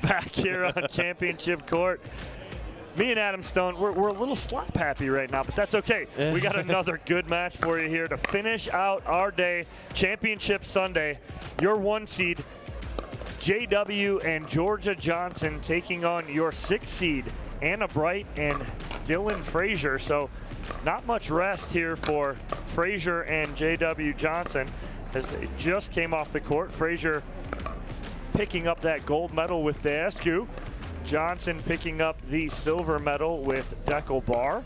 back here on championship court. Me and Adam Stone, we're a little slap happy right now, but that's okay. We got another good match for you here to finish out our day. Championship Sunday, your 1 seed, JW and Georgia Johnson taking on your 6 seed, Anna Bright and Dylan Frazier. So not much rest here for Frazier and JW Johnson as they just came off the court. Frazier picking up that gold medal with Deescu. Johnson picking up the silver medal with Deckel Bar.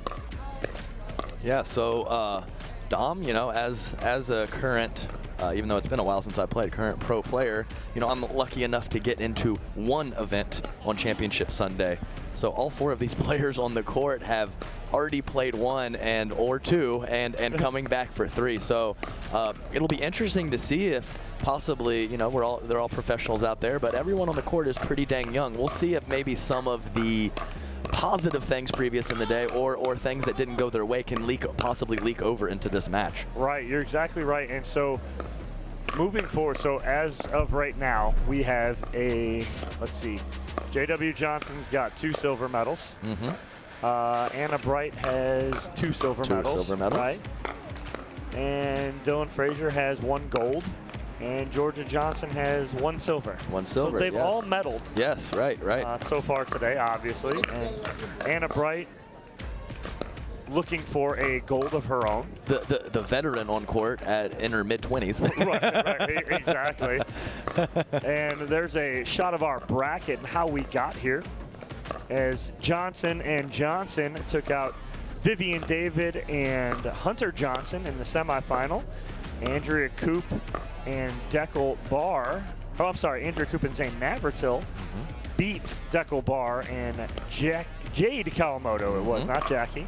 Yeah, so Dom, you know, as a current, even though it's been a while since I played, current pro player, you know, I'm lucky enough to get into one event on Championship Sunday. So all 4 of these players on the court have already played 1 or 2 and coming back for 3. So it'll be interesting to see if possibly, you know, they're all professionals out there, but everyone on the court is pretty dang young. We'll see if maybe some of the positive things previous in the day or things that didn't go their way can possibly leak over into this match. Right, you're exactly right. And so moving forward, so as of right now, we have let's see, JW Johnson's got 2 silver medals. Anna Bright has 2 silver medals. 2 silver medals. Right. And Dylan Frazier has 1 gold. And Georgia Johnson has 1 silver. 1 silver, so they've yes. all medaled. Yes, right. So far today, obviously. And Anna Bright looking for a gold of her own. The veteran on court in her mid-20s. right, exactly. And there's a shot of our bracket and how we got here, as Johnson and Johnson took out Vivian David and Hunter Johnson in the semifinal. Andrea Koop and Deckel Bar, Andrea Koop and Zane Navratil beat Deckel Bar and Jade Kawamoto, it was, not Jackie.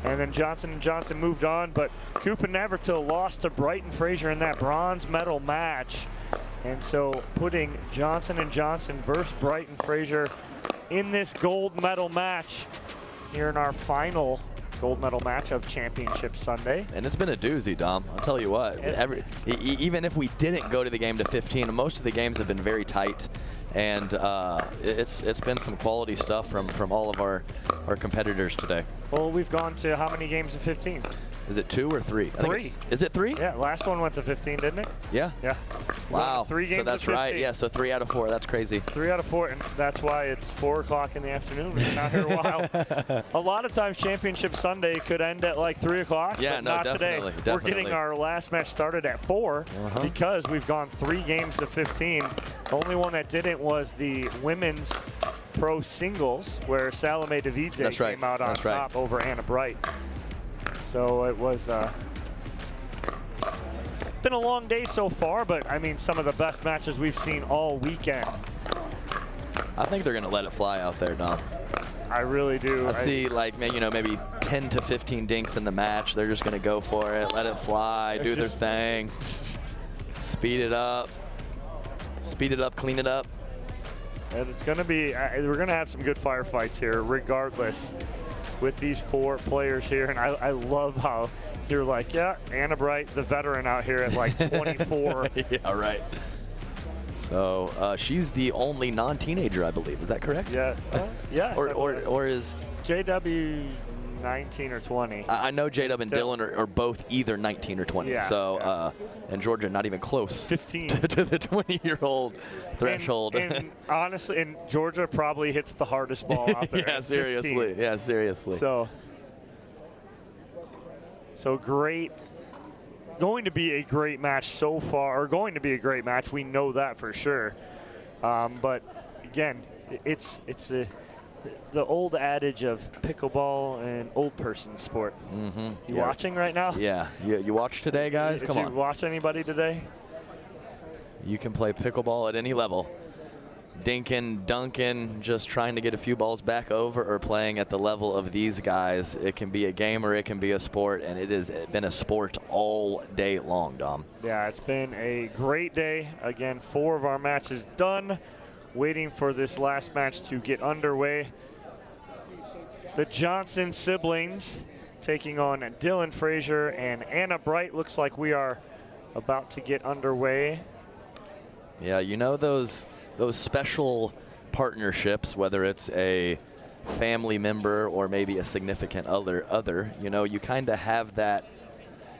And then Johnson and Johnson moved on, but Koop and Navratil lost to Bright and Frazier in that bronze medal match. And so putting Johnson and Johnson versus Bright and Frazier in this gold medal match here in our final gold medal match of Championship Sunday. And it's been a doozy, Dom. I'll tell you what. Even if we didn't go to the game to 15, most of the games have been very tight. And it's been some quality stuff from all of our competitors today. Well, we've gone to how many games of 15? Is it 2 or 3? 3. Is it 3? Yeah, last one went to 15, didn't it? Yeah. Yeah. Wow. 3 games so that's right. Yeah, so 3 out of 4. That's crazy. 3 out of 4, and that's why it's 4 o'clock in the afternoon. We've been out here a while. A lot of times Championship Sunday could end at like 3 o'clock, yeah, but no, not definitely, today. We're getting our last match started at 4 because we've gone 3 games to 15. The only one that didn't was the women's pro singles, where Salome Davidze came out on top over Anna Bright. So it was been a long day so far, but I mean, some of the best matches we've seen all weekend. I think they're going to let it fly out there, Dom. I really do. I see, like, you know, maybe 10 to 15 dinks in the match. They're just going to go for it, let it fly, do their thing, speed it up, clean it up. And it's going to be, we're going to have some good firefights here, regardless, with these 4 players here. And I love how you're like, yeah, Anna Bright, the veteran out here at like 24. Yeah, right. So she's the only non-teenager, I believe. Is that correct? Yeah. Yes. Or is JW 19 or 20? I know J-Dub and Dylan are both either 19 or 20. Yeah, so and Georgia not even close 15 to the 20-year-old threshold. And honestly, and Georgia probably hits the hardest ball out there. Yeah, seriously. 15. Yeah, seriously. So great. Going to be a great match so far, or going to be a great match. We know that for sure. But again, it's the old adage of pickleball and old person sport. You watching right now? Yeah. You watch today, guys? Come on. Did you watch anybody today? You can play pickleball at any level. Dinking, dunking, just trying to get a few balls back over, or playing at the level of these guys. It can be a game or it can be a sport, and it has been a sport all day long, Dom. Yeah, it's been a great day. Again, 4 of our matches done. Waiting for this last match to get underway. The Johnson siblings taking on Dylan Frazier and Anna Bright. Looks like we are about to get underway. Yeah, you know those special partnerships, whether it's a family member or maybe a significant other, you know, you kind of have that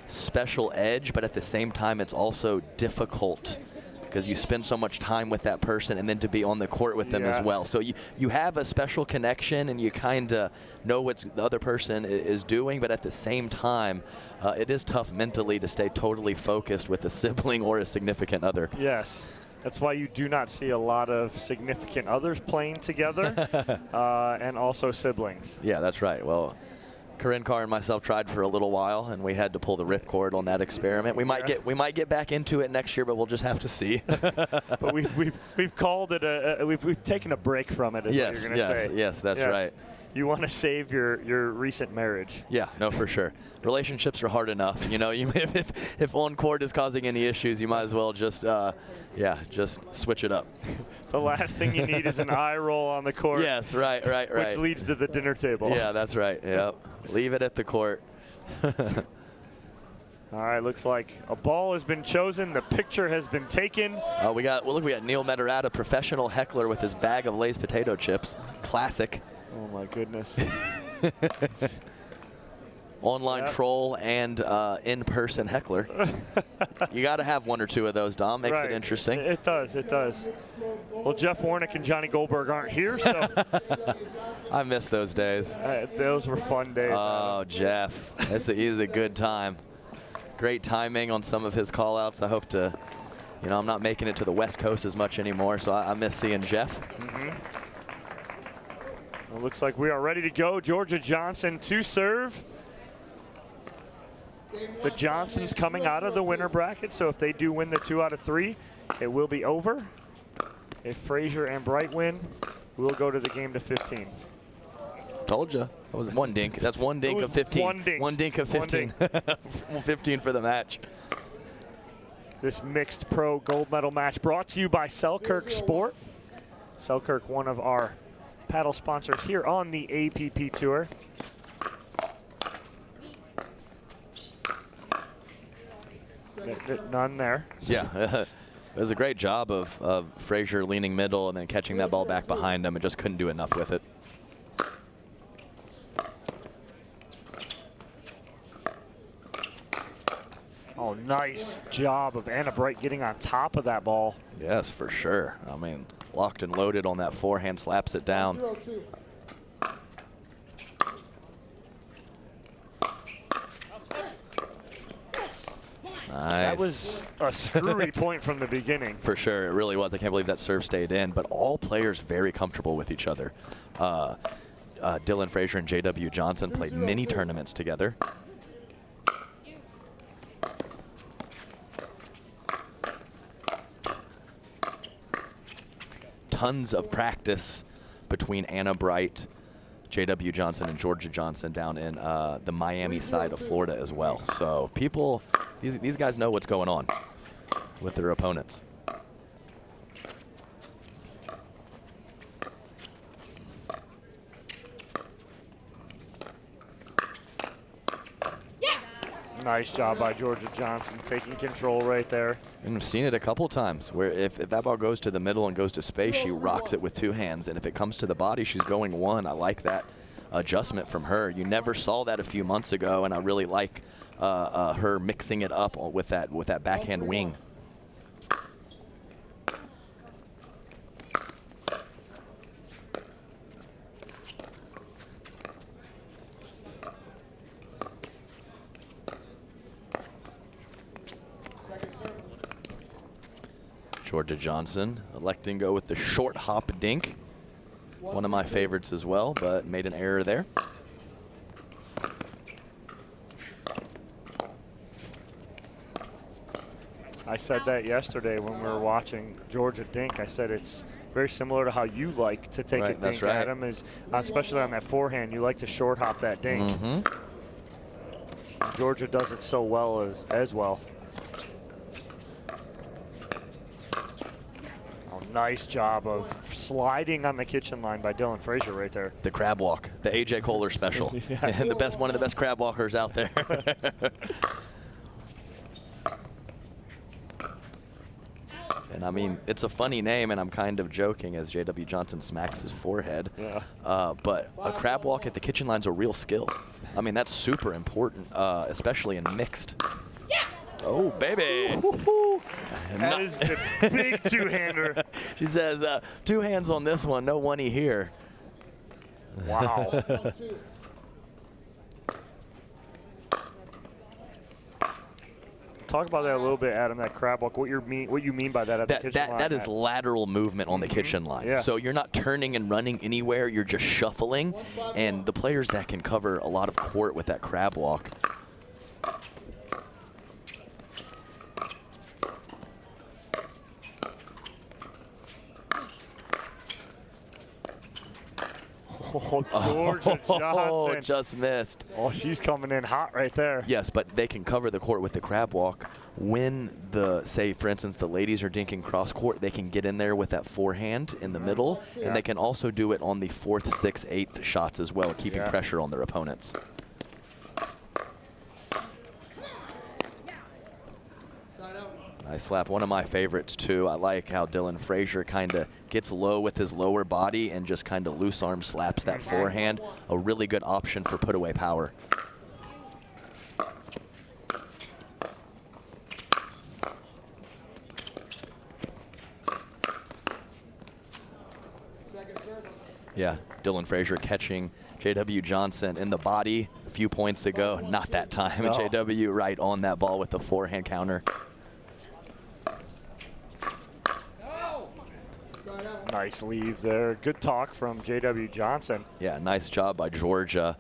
special edge, but at the same time it's also difficult because you spend so much time with that person and then to be on the court with them as well. So you have a special connection and you kind of know what the other person is doing, but at the same time, it is tough mentally to stay totally focused with a sibling or a significant other. Yes. That's why you do not see a lot of significant others playing together and also siblings. Yeah, that's right. Well, Corinne Carr and myself tried for a little while, and we had to pull the ripcord on that experiment. We might get back into it next year, but we'll just have to see. But we've called it we've taken a break from it. Is what you're gonna say. Yes, that's right. You want to save your recent marriage. Yeah, no, for sure. Relationships are hard enough. You know, if on court is causing any issues, you might as well just just switch it up. The last thing you need is an eye roll on the court. Yes, right. Which leads to the dinner table. Yeah, that's right. Yep. Leave it at the court. All right, looks like a ball has been chosen. The picture has been taken. We got Neil Medarata, professional heckler with his bag of Lay's potato chips. Classic. Oh my goodness. Online troll and in-person heckler. You got to have one or two of those, Dom. Makes it interesting. It does. Well, Jeff Warnick and Johnny Goldberg aren't here, so. I miss those days. Those were fun days. Oh, Jeff. He's a good time. Great timing on some of his call-outs. I hope to, I'm not making it to the West Coast as much anymore, so I miss seeing Jeff. It looks like we are ready to go. Georgia Johnson to serve. The Johnsons coming out of the winner bracket, so if they do win the 2 out of 3, it will be over. If Frazier and Bright win, we'll go to the game to 15. Told you. That was one dink. That's one dink of 15. One dink of 15. 15 for the match. This mixed pro gold medal match brought to you by Selkirk Sport. Selkirk, one of our paddle sponsors here on the APP Tour. None there. Yeah, it was a great job of Frazier leaning middle and then catching that ball back behind him and just couldn't do enough with it. Oh, nice job of Anna Bright getting on top of that ball. Yes, for sure. I mean, locked and loaded on that forehand, slaps it down. Nice. That was a screwy point from the beginning. For sure, it really was. I can't believe that serve stayed in, but all players very comfortable with each other. Dylan Frazier and J.W. Johnson played many tournaments together. Tons of practice between Anna Bright, J.W. Johnson, and Georgia Johnson down in the Miami side of Florida as well. So people, these guys know what's going on with their opponents. Nice job by Georgia Johnson, taking control right there. And we've seen it a couple times where if that ball goes to the middle and goes to space, she rocks it with 2 hands. And if it comes to the body, she's going 1. I like that adjustment from her. You never saw that a few months ago, and I really like her mixing it up with that backhand wing. Georgia Johnson electing to go with the short hop dink. One of my favorites as well, but made an error there. I said that yesterday when we were watching Georgia dink. I said it's very similar to how you like to take a dink, Adam, is especially on that forehand. You like to short hop that dink. Georgia does it so well as well. Nice job of sliding on the kitchen line by Dylan Frazier right there. The crab walk, the AJ Kohler special. And one of the best crab walkers out there. And I mean, it's a funny name, and I'm kind of joking as J.W. Johnson smacks his forehead. Yeah. But a crab walk at the kitchen line's a real skill. I mean, that's super important, especially in mixed. Yeah. Oh, baby. That is a big two-hander. She says, 2 hands on this one, no one-y here. Wow. Talk about that a little bit, Adam, that crab walk. What you mean by that at the kitchen line? That is lateral movement on the kitchen line. Yeah. So you're not turning and running anywhere. You're just shuffling. And the players that can cover a lot of court with that crab walk. Oh, Georgia Johnson. Just missed. Oh, she's coming in hot right there. Yes, but they can cover the court with the crab walk. When say, for instance, the ladies are dinking cross court, they can get in there with that forehand in the middle, and they can also do it on the 4th, 6th, 8th shots as well, keeping pressure on their opponents. Nice slap. One of my favorites, too. I like how Dylan Frazier kind of gets low with his lower body and just kind of loose arm slaps that forehand. A really good option for put-away power. Yeah, Dylan Frazier catching J.W. Johnson in the body a few points ago. Not that time. No. J.W. right on that ball with the forehand counter. Nice leave there. Good talk from J.W. Johnson. Yeah, nice job by Georgia,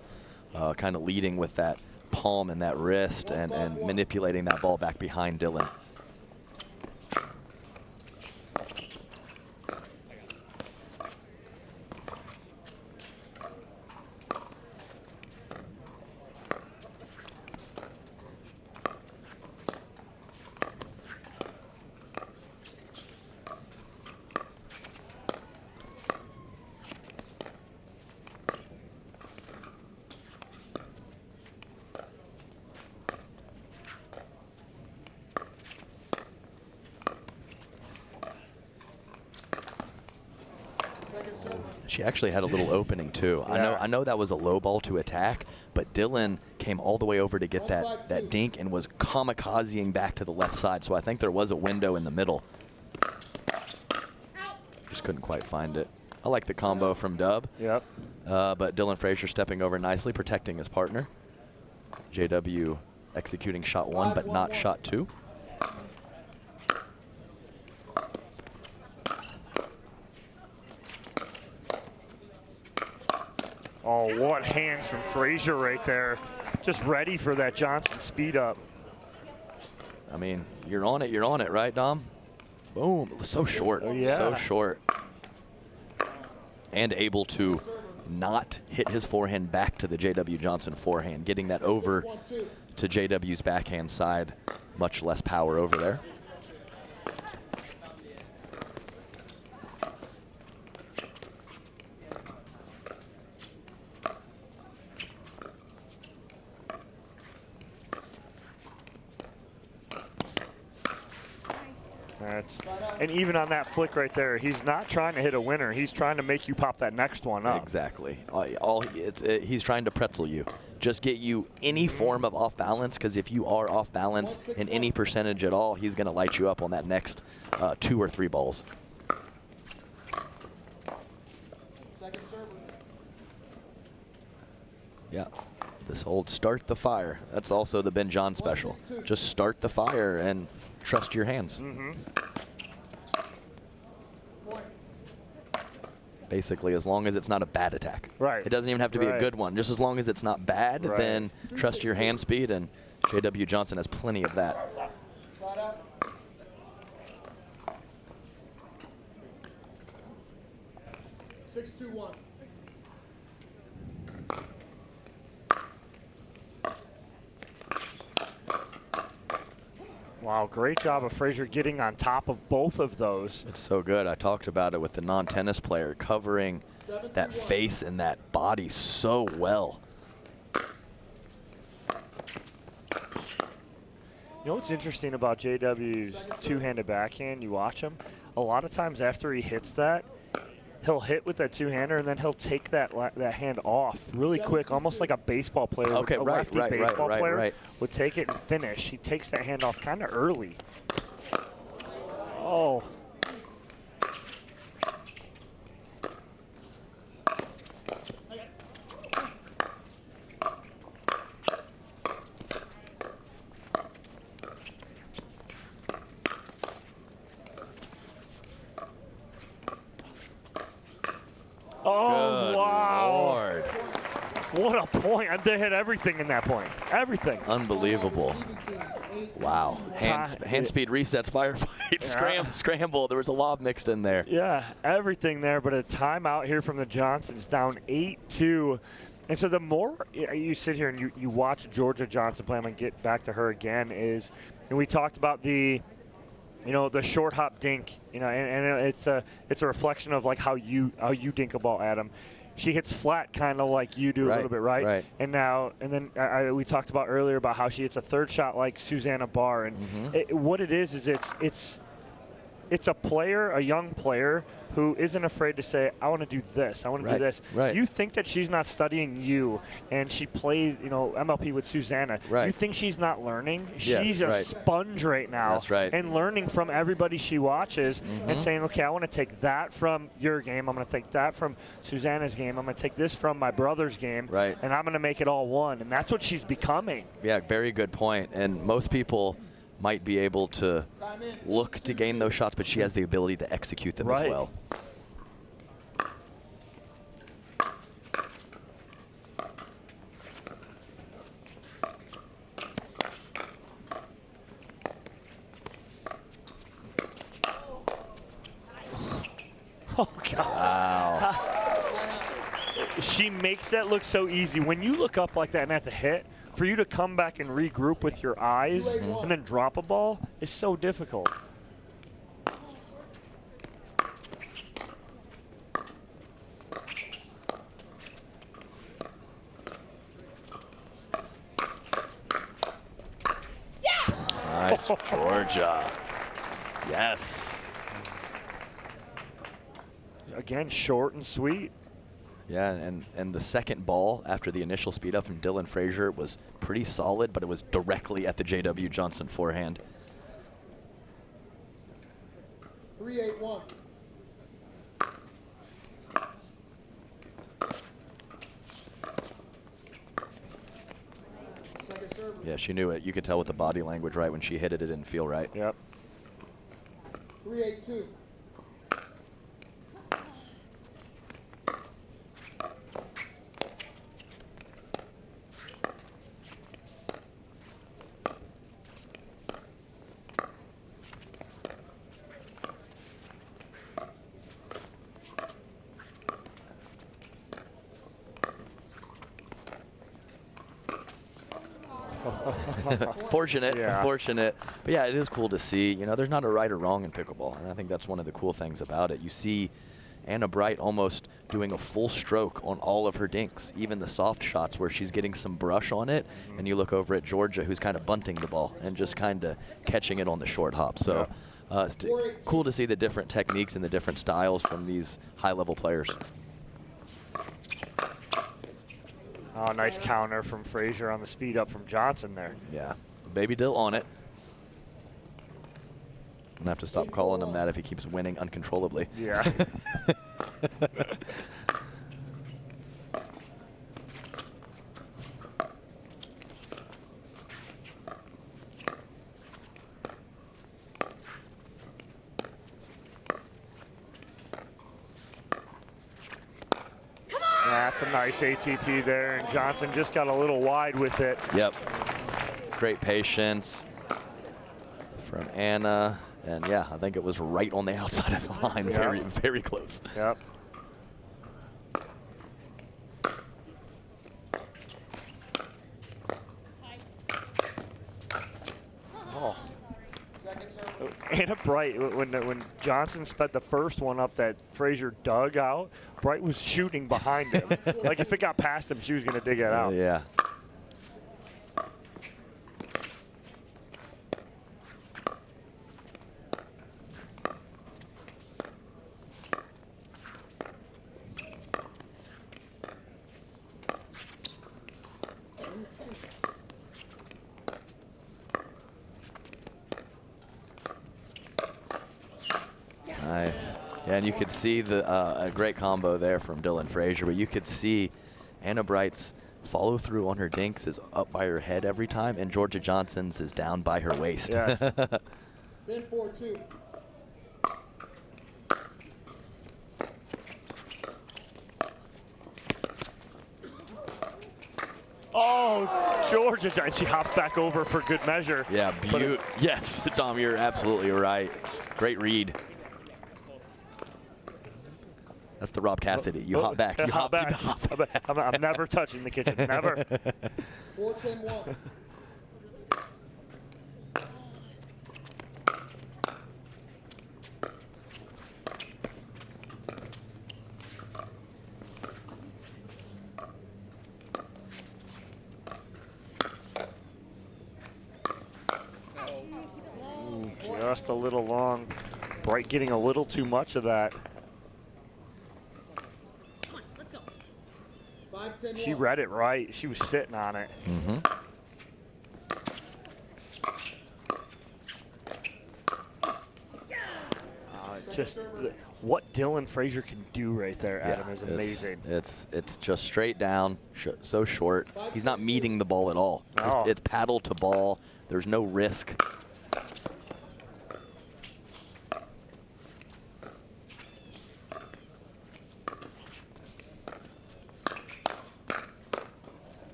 kind of leading with that palm and that wrist and manipulating that ball back behind Dylan. She actually had a little opening too. Yeah. I know that was a low ball to attack, but Dylan came all the way over to get that dink and was kamikazeing back to the left side. So I think there was a window in the middle. Just couldn't quite find it. I like the combo from Dub. Yep. But Dylan Frazier stepping over nicely, protecting his partner. JW executing shot 1, but not shot 2. Oh, what hands from Frazier right there. Just ready for that Johnson speed up. I mean, you're on it, right, Dom? Boom. So short. Oh, yeah. So short. And able to not hit his forehand back to the J.W. Johnson forehand, getting that over to J.W.'s backhand side. Much less power over there. And even on that flick right there, he's not trying to hit a winner. He's trying to make you pop that next one up. Exactly. He's trying to pretzel you. Just get you any form of off balance, because if you are off balance in any percentage at all, he's going to light you up on that next 2 or 3 balls. Yeah. This old start the fire. That's also the Ben John special. Just start the fire and trust your hands. Basically, as long as it's not a bad attack. Right. It doesn't even have to be a good one. Just as long as it's not bad, then trust your hand speed, and J.W. Johnson has plenty of that. Slide out. 6-2-1. Wow, great job of Frazier getting on top of both of those. It's so good. I talked about it with the non-tennis player, covering that face and that body so well. You know what's interesting about JW's two-handed backhand? You watch him. A lot of times after he hits that, he'll hit with that two-hander, and then he'll take that hand off really quick, almost like a baseball player. Okay, a lefty baseball player right. would take it and finish. He takes that hand off kind of early. Oh. Oh, Good wow. Lord. What a point. They hit everything in that point. Everything. Unbelievable. Wow. Hand speed resets, firefight, scramble. There was a lob mixed in there. Yeah, everything there, but a timeout here from the Johnsons, down 8-2. And so the more you sit here and you watch Georgia Johnson play, I'm going to get back to her again, and we talked about the short hop dink, and it's a reflection of like how you dink a ball, Adam. She hits flat kind of like you do a little bit, right? Right. And then we talked about earlier about how she hits a third shot like Susanna Barr. And what it is it's a player, a young player, who isn't afraid to say, I want to do this, I want to do this. Right. You think that she's not studying you, and she plays, MLP with Susanna. Right. You think she's not learning? Yes, She's a sponge right now. That's right. And learning from everybody she watches and saying, okay, I want to take that from your game. I'm going to take that from Susanna's game. I'm going to take this from my brother's game. Right. And I'm going to make it all one. And that's what she's becoming. Yeah, very good point. And most people might be able to look to gain those shots, but she has the ability to execute them as well. Oh, God. Wow. She makes that look so easy. When you look up like that and have to hit, for you to come back and regroup with your eyes and then drop a ball is so difficult. Nice, Georgia. Yes. Again, short and sweet. Yeah, and the second ball after the initial speed up from Dylan Frazier was pretty solid, but it was directly at the J.W. Johnson forehand. 3-8-1. Yeah, she knew it. You could tell with the body language, right? When she hit it, it didn't feel right. Yep. 3-8-2. Fortunate. But yeah, it is cool to see. There's not a right or wrong in pickleball, and I think that's one of the cool things about it. You see Anna Bright almost doing a full stroke on all of her dinks, even the soft shots where she's getting some brush on it, and you look over at Georgia, who's kind of bunting the ball and just kind of catching it on the short hop. So it's cool to see the different techniques and the different styles from these high-level players. Oh, nice counter from Frazier on the speed up from Johnson there. Yeah, Baby Dill on it. I'm going to have to stop calling him that if he keeps winning uncontrollably. Yeah. That's a nice ATP there, and Johnson just got a little wide with it. Yep. Great patience from Anna. And yeah, I think it was right on the outside of the line. Very, very close. Yep. Oh. Anna Bright, when Johnson sped the first one up that Frazier dug out, Bright was shooting behind him. Like if it got past him, she was going to dig it out. Yeah. And you could see a great combo there from Dylan Frazier, but you could see Anna Bright's follow through on her dinks is up by her head every time, and Georgia Johnson's is down by her waist. Yes. 10-4-2. Oh, Georgia, she hopped back over for good measure. Yeah, yes, Dom, you're absolutely right. Great read. That's the Rob Cassidy. You hop back. You hop back. I'm never touching the kitchen. Never. 4-10-1. Just a little long. Bright getting a little too much of that. 5-10-1. She read it right. She was sitting on it. Mm-hmm. Just what Dylan Frazier can do right there, Adam, is amazing. It's just straight down, so short. He's not meeting the ball at all. No. It's paddle to ball. There's no risk.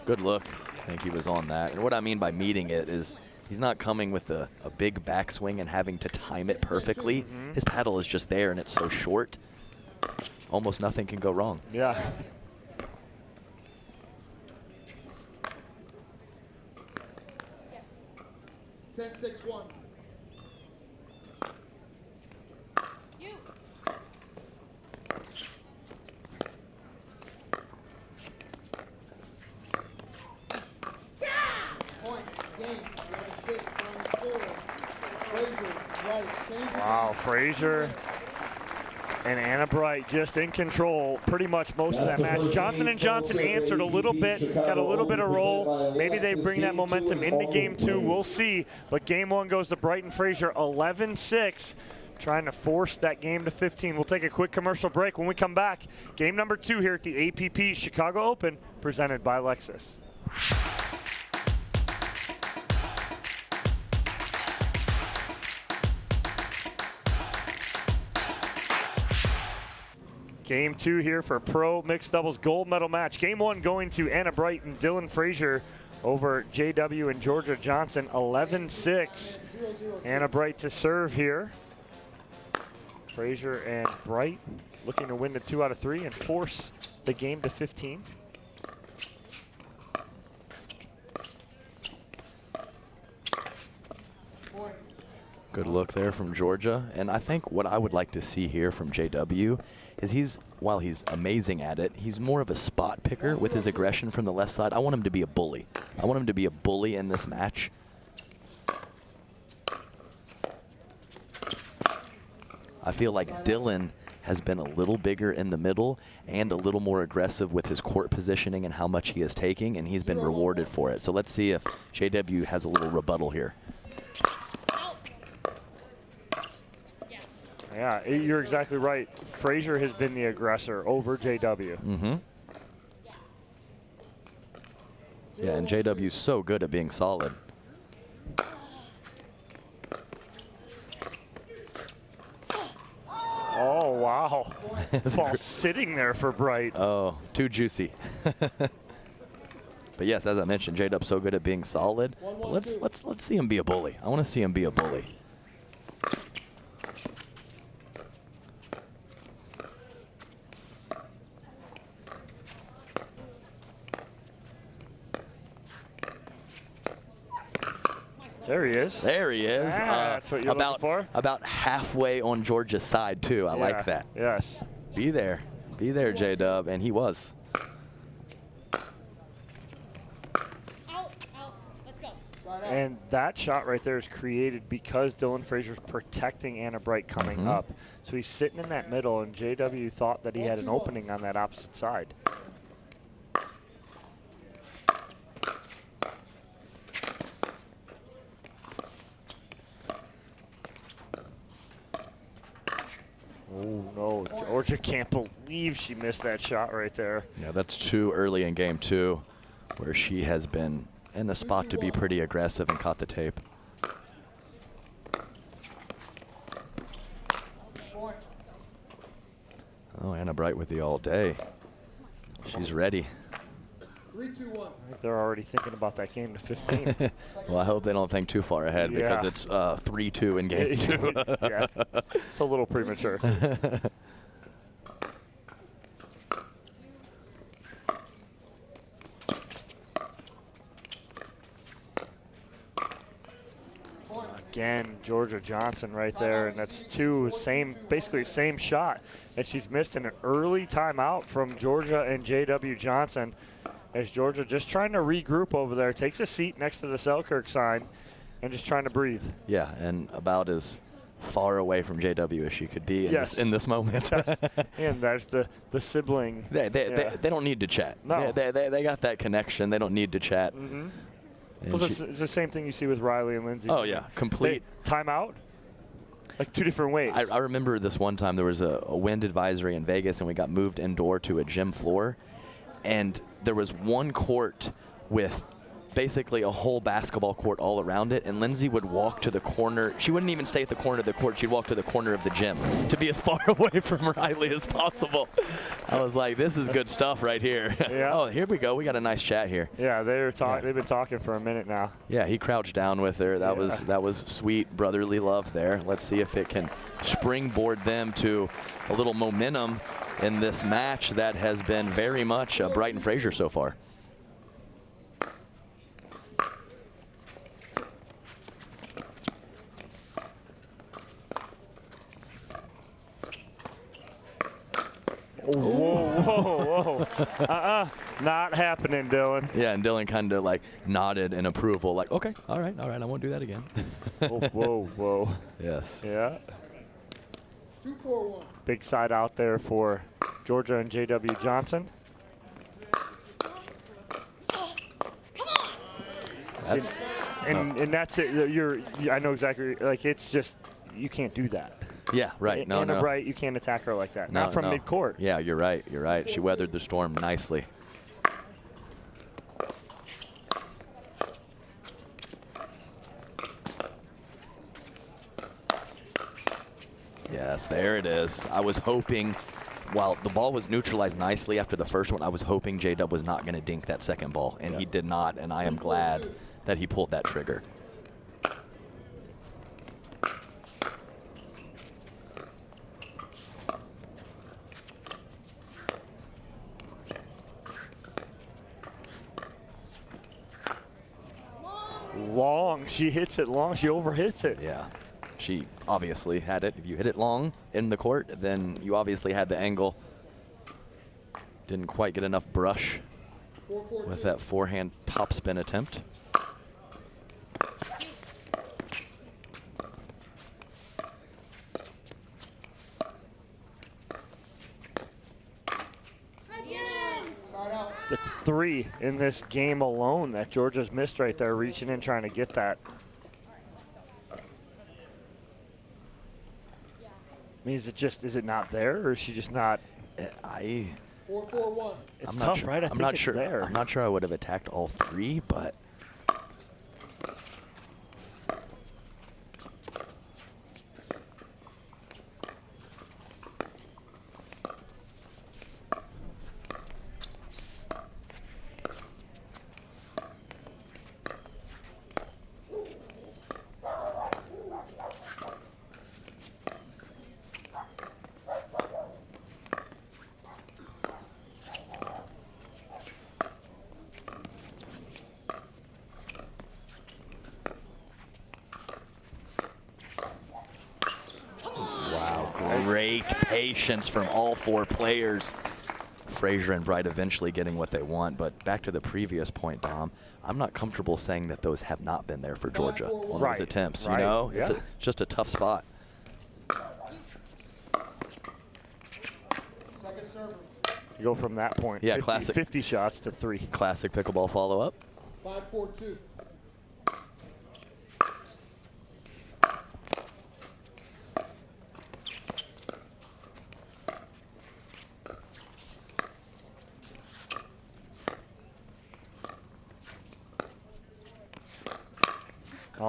Good look. I think he was on that. And what I mean by meeting it is he's not coming with a big backswing and having to time it perfectly. Mm-hmm. His paddle is just there, and it's so short. Almost nothing can go wrong. Yeah. Ten, 6-1. Point, game, 11-6, final score. Frazier, right, change it. Wow, Frazier and Anna Bright just in control pretty much most of that match. Johnson & Johnson answered a little bit, got a little bit of roll. Maybe they bring that momentum into game two. We'll see. But game one goes to Bright and Frazier 11-6, trying to force that game to 15. We'll take a quick commercial break. When we come back, game number 2 here at the APP Chicago Open, presented by Lexus. Game 2 here for Pro Mixed Doubles Gold Medal match. Game 1 going to Anna Bright and Dylan Frazier over JW and Georgia Johnson, 11-6. Anna Bright to serve here. Frazier and Bright looking to win the 2 out of 3 and force the game to 15. Good look there from Georgia. And I think what I would like to see here from JW is while he's amazing at it, he's more of a spot picker with his aggression from the left side. I want him to be a bully. I want him to be a bully in this match. I feel like Dylan has been a little bigger in the middle and a little more aggressive with his court positioning and how much he is taking, and he's been rewarded for it. So let's see if JW has a little rebuttal here. Yeah, you're exactly right. Frazier has been the aggressor over JW. Mm-hmm. Yeah, and JW's so good at being solid. Oh, wow. Ball sitting there for Bright. Oh, too juicy. But yes, as I mentioned, J-Dub's so good at being solid. But let's see him be a bully. I want to see him be a bully. There he is. There he is. That's what you're looking for. About halfway on Georgia's side, too. I like that. Yes. Be there. Be there, J-Dub. And he was. Out. Let's go. And that shot right there is created because Dylan Frazier's protecting Anna Bright coming up. So he's sitting in that middle, and JW thought that he had an opening on that opposite side. Oh, no. Georgia can't believe she missed that shot right there. Yeah, that's too early in game 2, where she has been in a spot to be pretty aggressive and caught the tape. Point. Oh, Anna Bright with the all day. She's ready. 3-2-1. I think they're already thinking about that game to 15. Well, I hope they don't think too far ahead because Yeah. it's 3-2 in game 2. Yeah, it's a little premature. Point. Again, Georgia Johnson right there, and that's basically same shot that she's missed in an early timeout from Georgia and J.W. Johnson. As Georgia just trying to regroup over there, takes a seat next to the Selkirk sign, and just trying to breathe. Yeah, and about as far away from JW as she could be in, Yes. in this moment. And there's the sibling. They don't need to chat. No. They got that connection. They don't need to chat. Mm-hmm. And Well, she- it's the same thing you see with Riley and Lindsay. Oh, yeah, complete. Timeout, like 2 different ways. I remember this one time there was a wind advisory in Vegas, and we got moved indoor to a gym floor, and there was one court with basically a whole basketball court all around it, and Lindsay would walk to the corner. She wouldn't even stay at the corner of the court. She'd walk to the corner of the gym to be as far away from Riley as possible. I was like, this is good stuff right here. Yeah. Oh, here we go. We got a nice chat here. Yeah, they've Yeah. been talking for a minute now. Yeah, he crouched down with her. That was sweet brotherly love there. Let's see if it can springboard them to a little momentum in this match that has been very much Bright and Frazier so far. Whoa. Not happening, Dylan. Yeah, and Dylan kind of like nodded in approval, like, okay, all right, I won't do that again. Whoa. Yes. Yeah. 2-4-1. Big side out there for Georgia and J.W. Johnson. That's And that's it. I know exactly. Like, it's just, you can't do that. yeah, right. No, Anna no. Bright, you can't attack her like that. No, Not from no. midcourt. Yeah, you're right. You're right. She weathered the storm nicely. Yes, there it is. I was hoping, while the ball was neutralized nicely after the first one, I was hoping J-Dub was not going to dink that second ball, and he did not, and I am glad that he pulled that trigger. Long. She hits it long. She overhits it. Yeah, she obviously had it. If you hit it long in the court, then you obviously had the angle. Didn't quite get enough brush 4-4-2. with that forehand topspin attempt. Side out. That's 3 in this game alone that Georgia's missed right there, reaching in trying to get that. I mean, is it not there, or is she just not? 4-4-1. It's I'm not tough, sure. right? I I'm think not it's sure. there. I'm not sure I would have attacked all 3, but wow, great patience from all 4 players. Frazier and Bright eventually getting what they want, but back to the previous point, Dom, I'm not comfortable saying that those have not been there for Georgia on Right, those attempts. right, You know, it's yeah. just a tough spot. Second server. You go from that point. Yeah, 50, classic. 50 shots to 3. Classic pickleball follow-up. 5-4-2.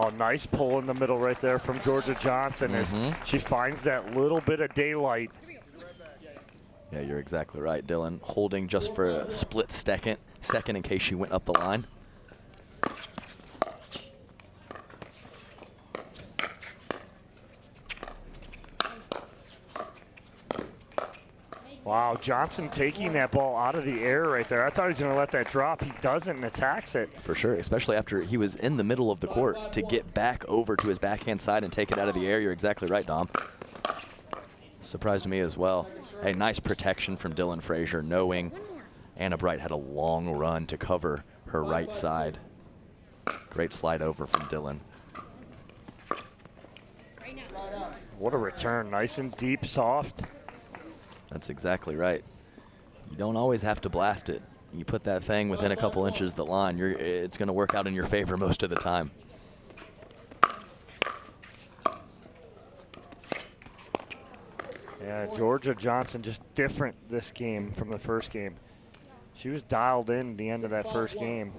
Oh, nice pull in the middle right there from Georgia Johnson as she finds that little bit of daylight. Yeah, you're exactly right, Dylan. Holding just for a split second in case she went up the line. Wow, Johnson taking that ball out of the air right there. I thought he was going to let that drop. He doesn't and attacks it. For sure, especially after he was in the middle of the court to get back over to his backhand side and take it out of the air. You're exactly right, Dom. Surprised me as well. A nice protection from Dylan Frazier, knowing Anna Bright had a long run to cover her right side. Great slide over from Dylan. What a return. Nice and deep, soft. That's exactly right. You don't always have to blast it. You put that thing within a couple inches of the line, it's going to work out in your favor most of the time. Yeah, Georgia Johnson just different this game from the first game. She was dialed in the end of that first game.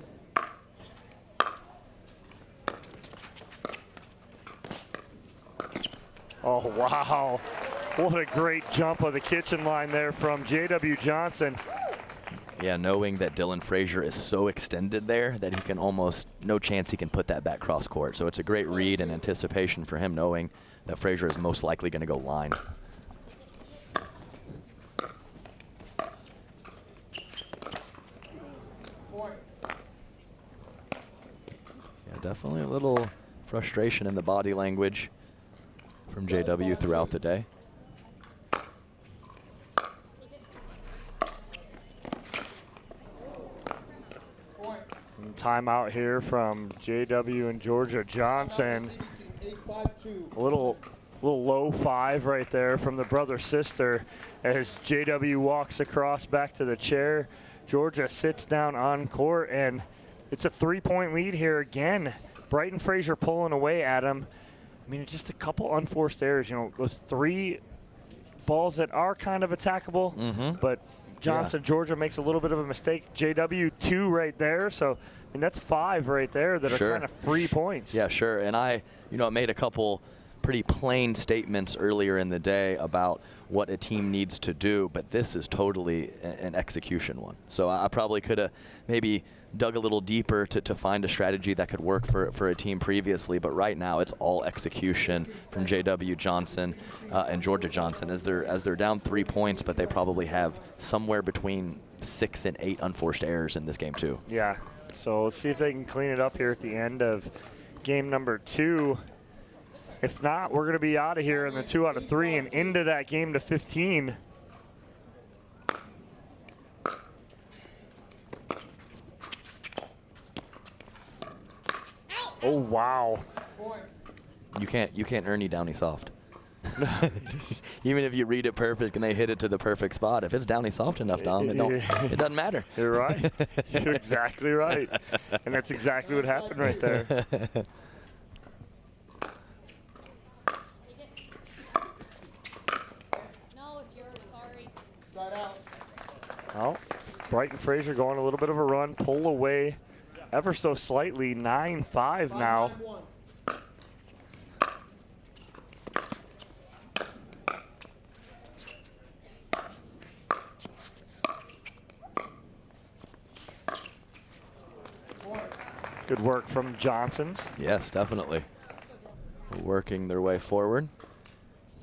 Oh, wow. What a great jump of the kitchen line there from J.W. Johnson. Yeah, knowing that Dylan Frazier is so extended there that he can almost, no chance he can put that back cross court. So it's a great read and anticipation for him, knowing that Frazier is most likely going to go line. Yeah, definitely a little frustration in the body language from JW throughout the day. Timeout here from JW and Georgia Johnson. A little low five right there from the brother-sister as JW walks across back to the chair. Georgia sits down on court, and it's a 3-point lead here again. Brighton Frazier pulling away at him. I mean, just a couple unforced errors. You know, those 3 balls that are kind of attackable, but Johnson, Georgia makes a little bit of a mistake. JW 2 right there, so I mean, that's 5 right there that are kind of free points. Yeah, sure. And I, made a couple pretty plain statements earlier in the day about what a team needs to do, but this is totally an execution one. So I probably could have maybe dug a little deeper to find a strategy that could work for a team previously, but right now it's all execution from J.W. Johnson and Georgia Johnson as they're down 3 points, but they probably have somewhere between 6 and 8 unforced errors in this game too. Yeah, so let's see if they can clean it up here at the end of game number 2. If not, we're going to be out of here in the 2 out of 3 and into that game to 15. Oh, wow. You can't Ernie Downey soft. Even if you read it perfect and they hit it to the perfect spot, if it's Downey soft enough, Dom, it doesn't matter. You're right. You're exactly right. And that's exactly what happened right there. No, it's yours. Sorry. Side out. Well, Brighton Frazier going a little bit of a run, pull away ever so slightly, 9-5 now. 5-9-1. Good work from Johnson's. Yes, definitely. Working their way forward.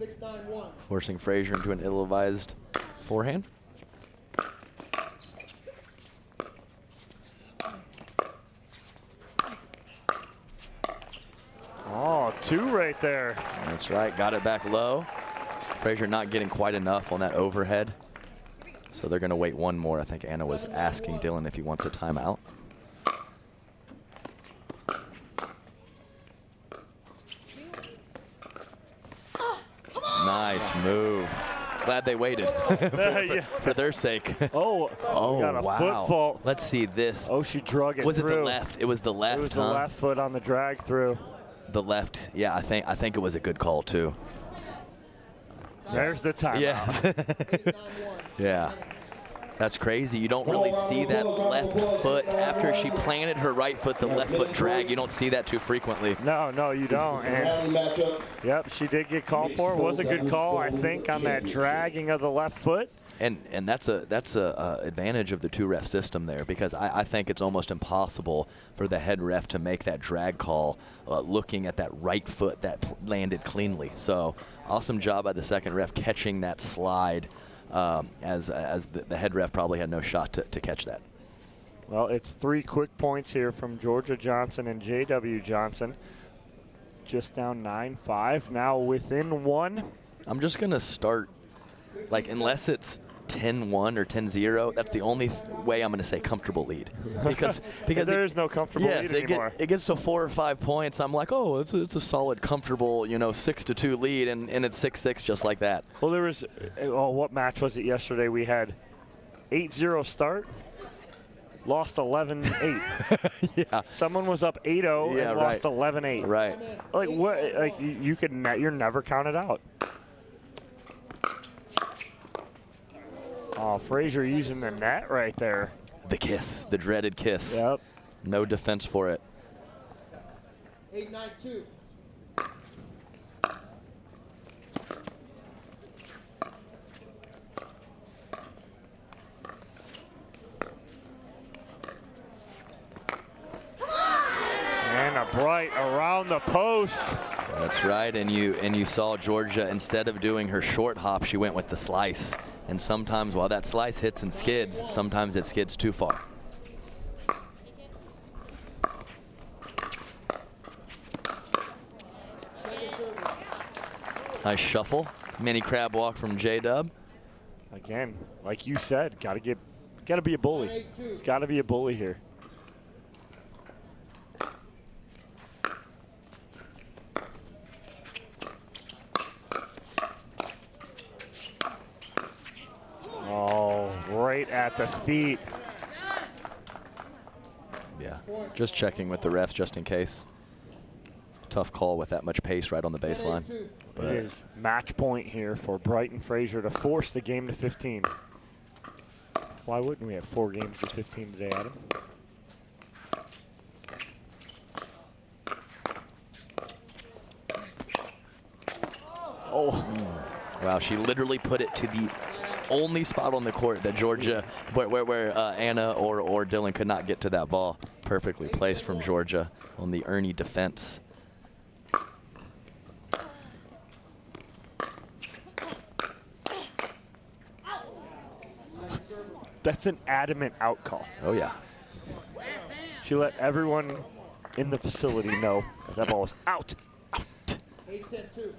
6-9-1. Forcing Frazier into an ill-advised forehand. Oh, 2 right there. That's right, got it back low. Frazier not getting quite enough on that overhead. So they're gonna wait one more. I think Anna was asking Dylan if he wants a timeout. Nice move. Glad they waited for their sake. Oh, got a wow. foot fault. Let's see this. Oh, she drug it Was through. it the left? It was the left, It was huh? the left foot on the drag through. The left. Yeah, I think it was a good call too. There's the timeout. Yes. 8-9-1. Yeah. That's crazy. You don't really see that left foot after she planted her right foot, the left foot drag. You don't see that too frequently. No, you don't. And yep, she did get called for. It was a good call, I think, on that dragging of the left foot. And that's a advantage of the 2-ref system there, because I think it's almost impossible for the head ref to make that drag call looking at that right foot that landed cleanly. So awesome job by the second ref catching that slide, as the head ref probably had no shot to catch that. Well, it's 3 quick points here from Georgia Johnson and J.W. Johnson. Just down 9-5, now within 1. I'm just going to start, like, unless it's 10-1 or 10-0, that's the only way I'm going to say comfortable lead. Because there is no comfortable lead anymore. It gets to 4 or 5 points. I'm like, oh, it's a solid, comfortable, 6-2 lead, and it's 6-6 just like that. Well, there was, what match was it yesterday? We had 8-0 start, lost 11-8. Yeah. Someone was up 8-0 and lost 11-8. Right. Like what? Like you're never counted out. Oh, Frazier using the net right there. The kiss, the dreaded kiss. Yep. No defense for it. 8-9-2. And a bright around the post. That's right, and you saw Georgia, instead of doing her short hop, she went with the slice. And sometimes while that slice hits and skids, sometimes it skids too far. Nice shuffle, mini crab walk from J-Dub. Again, like you said, gotta be a bully. It's gotta be a bully here. Oh, right at the feet. Yeah, just checking with the refs just in case. Tough call with that much pace right on the baseline. It is match point here for Brighton Frazier to force the game to 15. Why wouldn't we have 4 games to 15 today, Adam? Oh. Wow, she literally put it to the only spot on the court that Georgia, where Anna or Dylan could not get to that ball. Perfectly placed from Georgia on the Ernie defense. That's an adamant out call. Oh, yeah. She let everyone in the facility know that ball was out. Out. 8-10-2.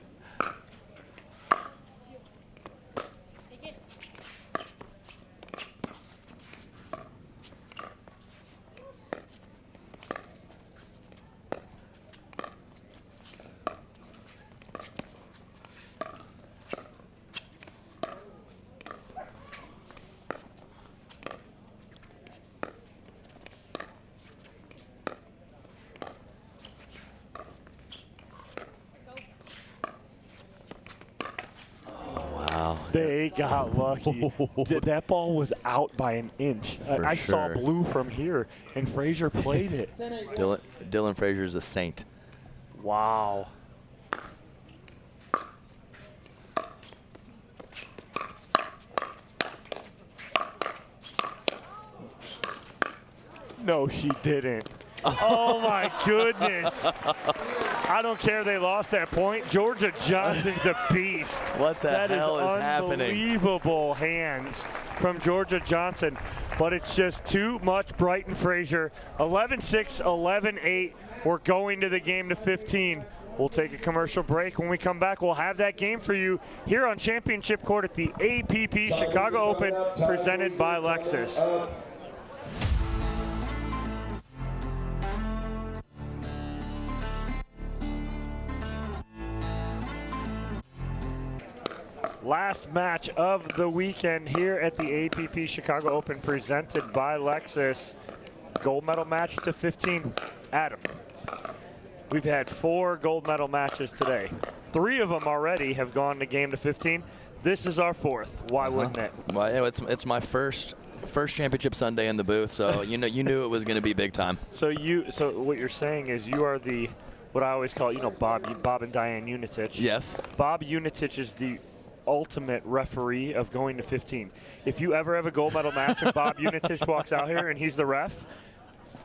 They got lucky. That ball was out by an inch. I saw blue from here, and Frazier played it. Dylan Frazier is a saint. Wow. No, she didn't. Oh, my goodness. I don't care they lost that point. Georgia Johnson's a beast. What the hell is happening? Unbelievable hands from Georgia Johnson. But it's just too much Brighton Frazier. 11-6, 11-8. We're going to the game to 15. We'll take a commercial break. When we come back, we'll have that game for you here on Championship Court at the APP Chicago Open, presented by Lexus. Last match of the weekend here at the APP Chicago Open, presented by Lexus. Gold medal match to 15. Adam, we've had 4 gold medal matches today. 3 of them already have gone to game to 15. This is our 4th. Why wouldn't it? Well, it's my first First championship Sunday in the booth, so you knew it was going to be big time. So what you're saying is you are the, what I always call, Bob and Diane Unitich. Yes. Bob Unitich is the ultimate referee of going to 15. If you ever have a gold medal match and Bob Unitich walks out here and he's the ref,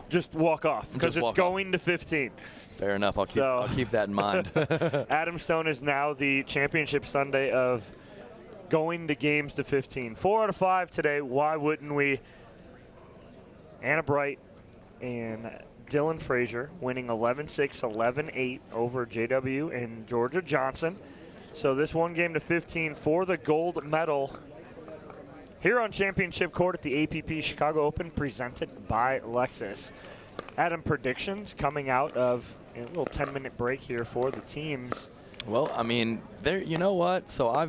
just walk off because it's going to 15. Fair enough. I'll keep that in mind. Adam Stone is now the championship Sunday of going to games to 15. 4 out of 5 today. Why wouldn't we? Anna Bright and Dylan Frazier winning 11-6, 11-8 over JW and Georgia Johnson. So this one game to 15 for the gold medal here on Championship Court at the APP Chicago Open, presented by Lexus. Adam, predictions coming out of a little 10-minute break here for the teams. Well, I mean, you know what? So I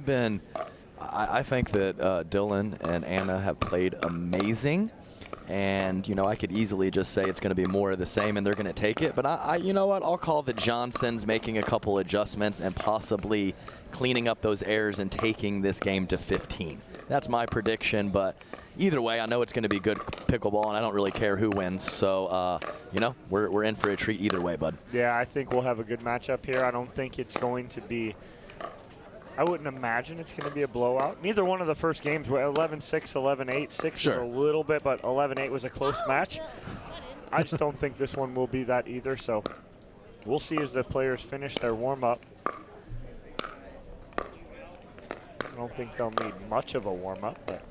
think that Dylan and Anna have played amazing. And, I could easily just say it's going to be more of the same and they're going to take it. But you know what? I'll call the Johnsons making a couple adjustments and possibly cleaning up those errors and taking this game to 15. That's my prediction. But either way, I know it's going to be good pickleball, and I don't really care who wins. So, we're in for a treat either way, bud. Yeah, I think we'll have a good matchup here. I don't think it's going to be – I wouldn't imagine it's going to be a blowout. Neither one of the first games were 11-6, 11-8. 6 Sure. is a little bit, but 11-8 was a close match. I just don't think this one will be that either, so we'll see as the players finish their warm-up. I don't think they'll need much of a warm-up, but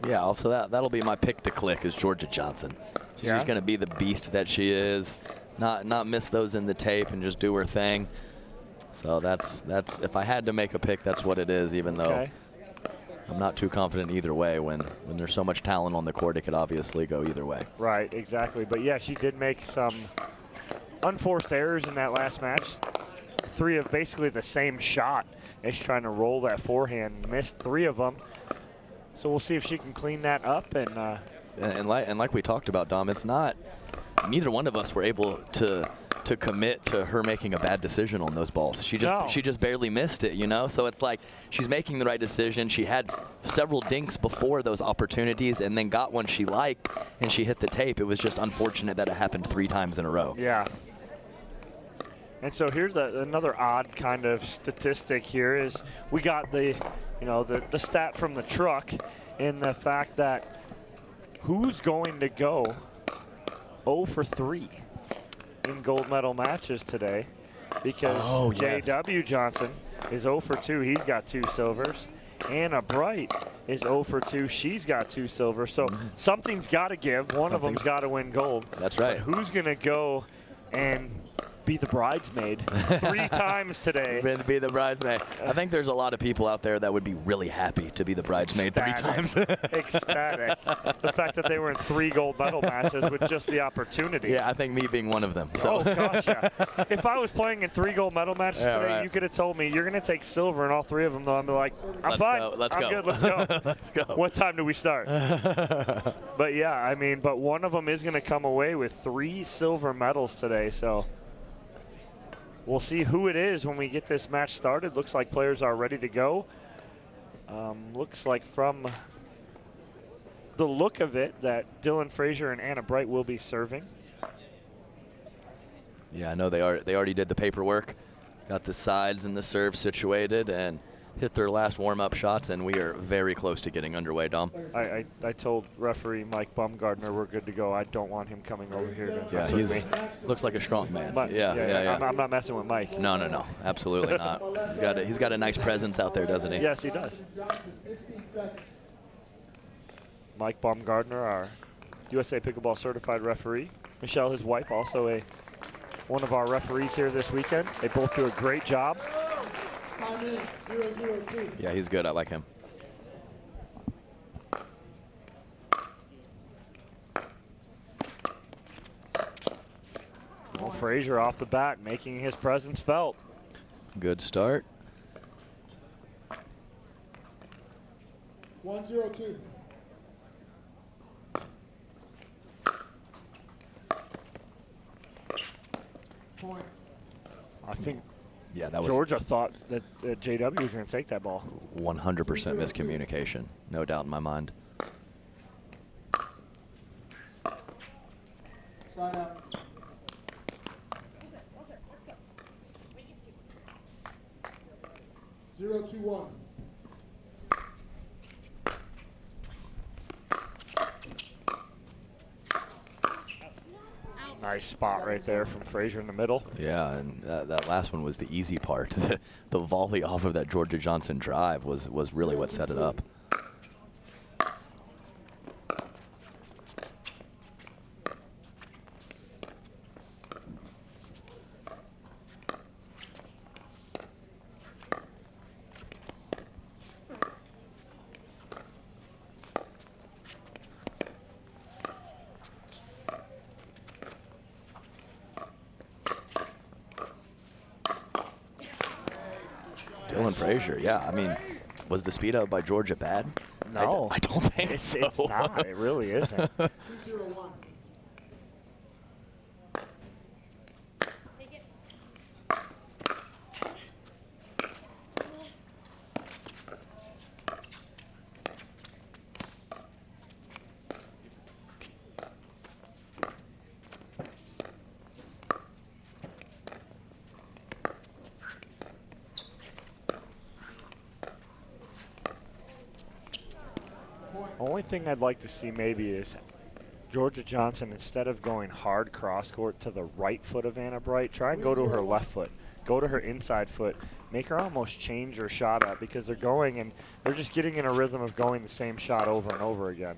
yeah, also that'll be my pick to click is Georgia Johnson. She's going to be the beast that she is, not miss those in the tape and just do her thing. So that's if I had to make a pick, that's what it is, even though I'm not too confident either way. When there's so much talent on the court, it could obviously go either way. Right, exactly. But yeah, she did make some unforced errors in that last match. 3 of basically the same shot as trying to roll that forehand. Missed 3 of them. So we'll see if she can clean that up. And like we talked about, Dom, it's not – neither one of us were able to commit to her making a bad decision on those balls. She just barely missed it, So it's like she's making the right decision. She had several dinks before those opportunities and then got one she liked, and she hit the tape. It was just unfortunate that it happened 3 times in a row. Yeah. And so here's another odd kind of statistic here is we got the stat from the truck in the fact that who's going to go 0 for 3 in gold medal matches today, because JW Johnson is 0 for 2. He's got 2 silvers. Anna Bright is 0 for 2. She's got 2 silvers. So something's got to give. One of them's got to win gold. That's right. But who's going to go and be the bridesmaid 3 times today? Be the bridesmaid. I think there's a lot of people out there that would be really happy to be the bridesmaid 3 times. Ecstatic. The fact that they were in 3 gold medal matches with just the opportunity. Yeah, I think me being one of them. So. Oh, gosh, yeah. If I was playing in 3 gold medal matches today, you could have told me you're going to take silver in all 3 of them, though. I'd be like, I'm fine. Let's go. Good. Let's go. Let's go. What time do we start? But, yeah, but one of them is going to come away with 3 silver medals today, so we'll see who it is when we get this match started. Looks like players are ready to go. Looks like from the look of it that Dylan Frazier and Anna Bright will be serving. Yeah, I know they already did the paperwork, got the sides and the serve situated, and hit their last warm-up shots, and we are very close to getting underway, Dom. I told referee Mike Bumgardner we're good to go. I don't want him coming over here to mess with me. Looks like a strong man. Yeah. I'm not messing with Mike. No, absolutely not. He's got a nice presence out there, doesn't he? Yes, he does. Mike Baumgardner, our USA Pickleball certified referee. Michelle, his wife, also one of our referees here this weekend. They both do a great job. Yeah, he's good. I like him. Well, Frazier off the bat, making his presence felt. Good start. 1-0-2. Point. I think that was Georgia thought that JW was going to take that ball. 100% miscommunication, no doubt in my mind. Side out. Zero, 2-1. Nice spot right there from Frazier in the middle. Yeah, and that last one was the easy part. The volley off of that Georgia Johnson drive was really what set it up. Dylan Frazier, yeah. I mean, was the speed up by Georgia bad? No. I don't think so. It's not. It really isn't. 2-0-1. Only thing I'd like to see maybe is Georgia Johnson, instead of going hard cross court to the right foot of Anna Bright, try and go to her left foot. Go to her inside foot. Make her almost change her shot up, because they're going and they're just getting in a rhythm of going the same shot over and over again.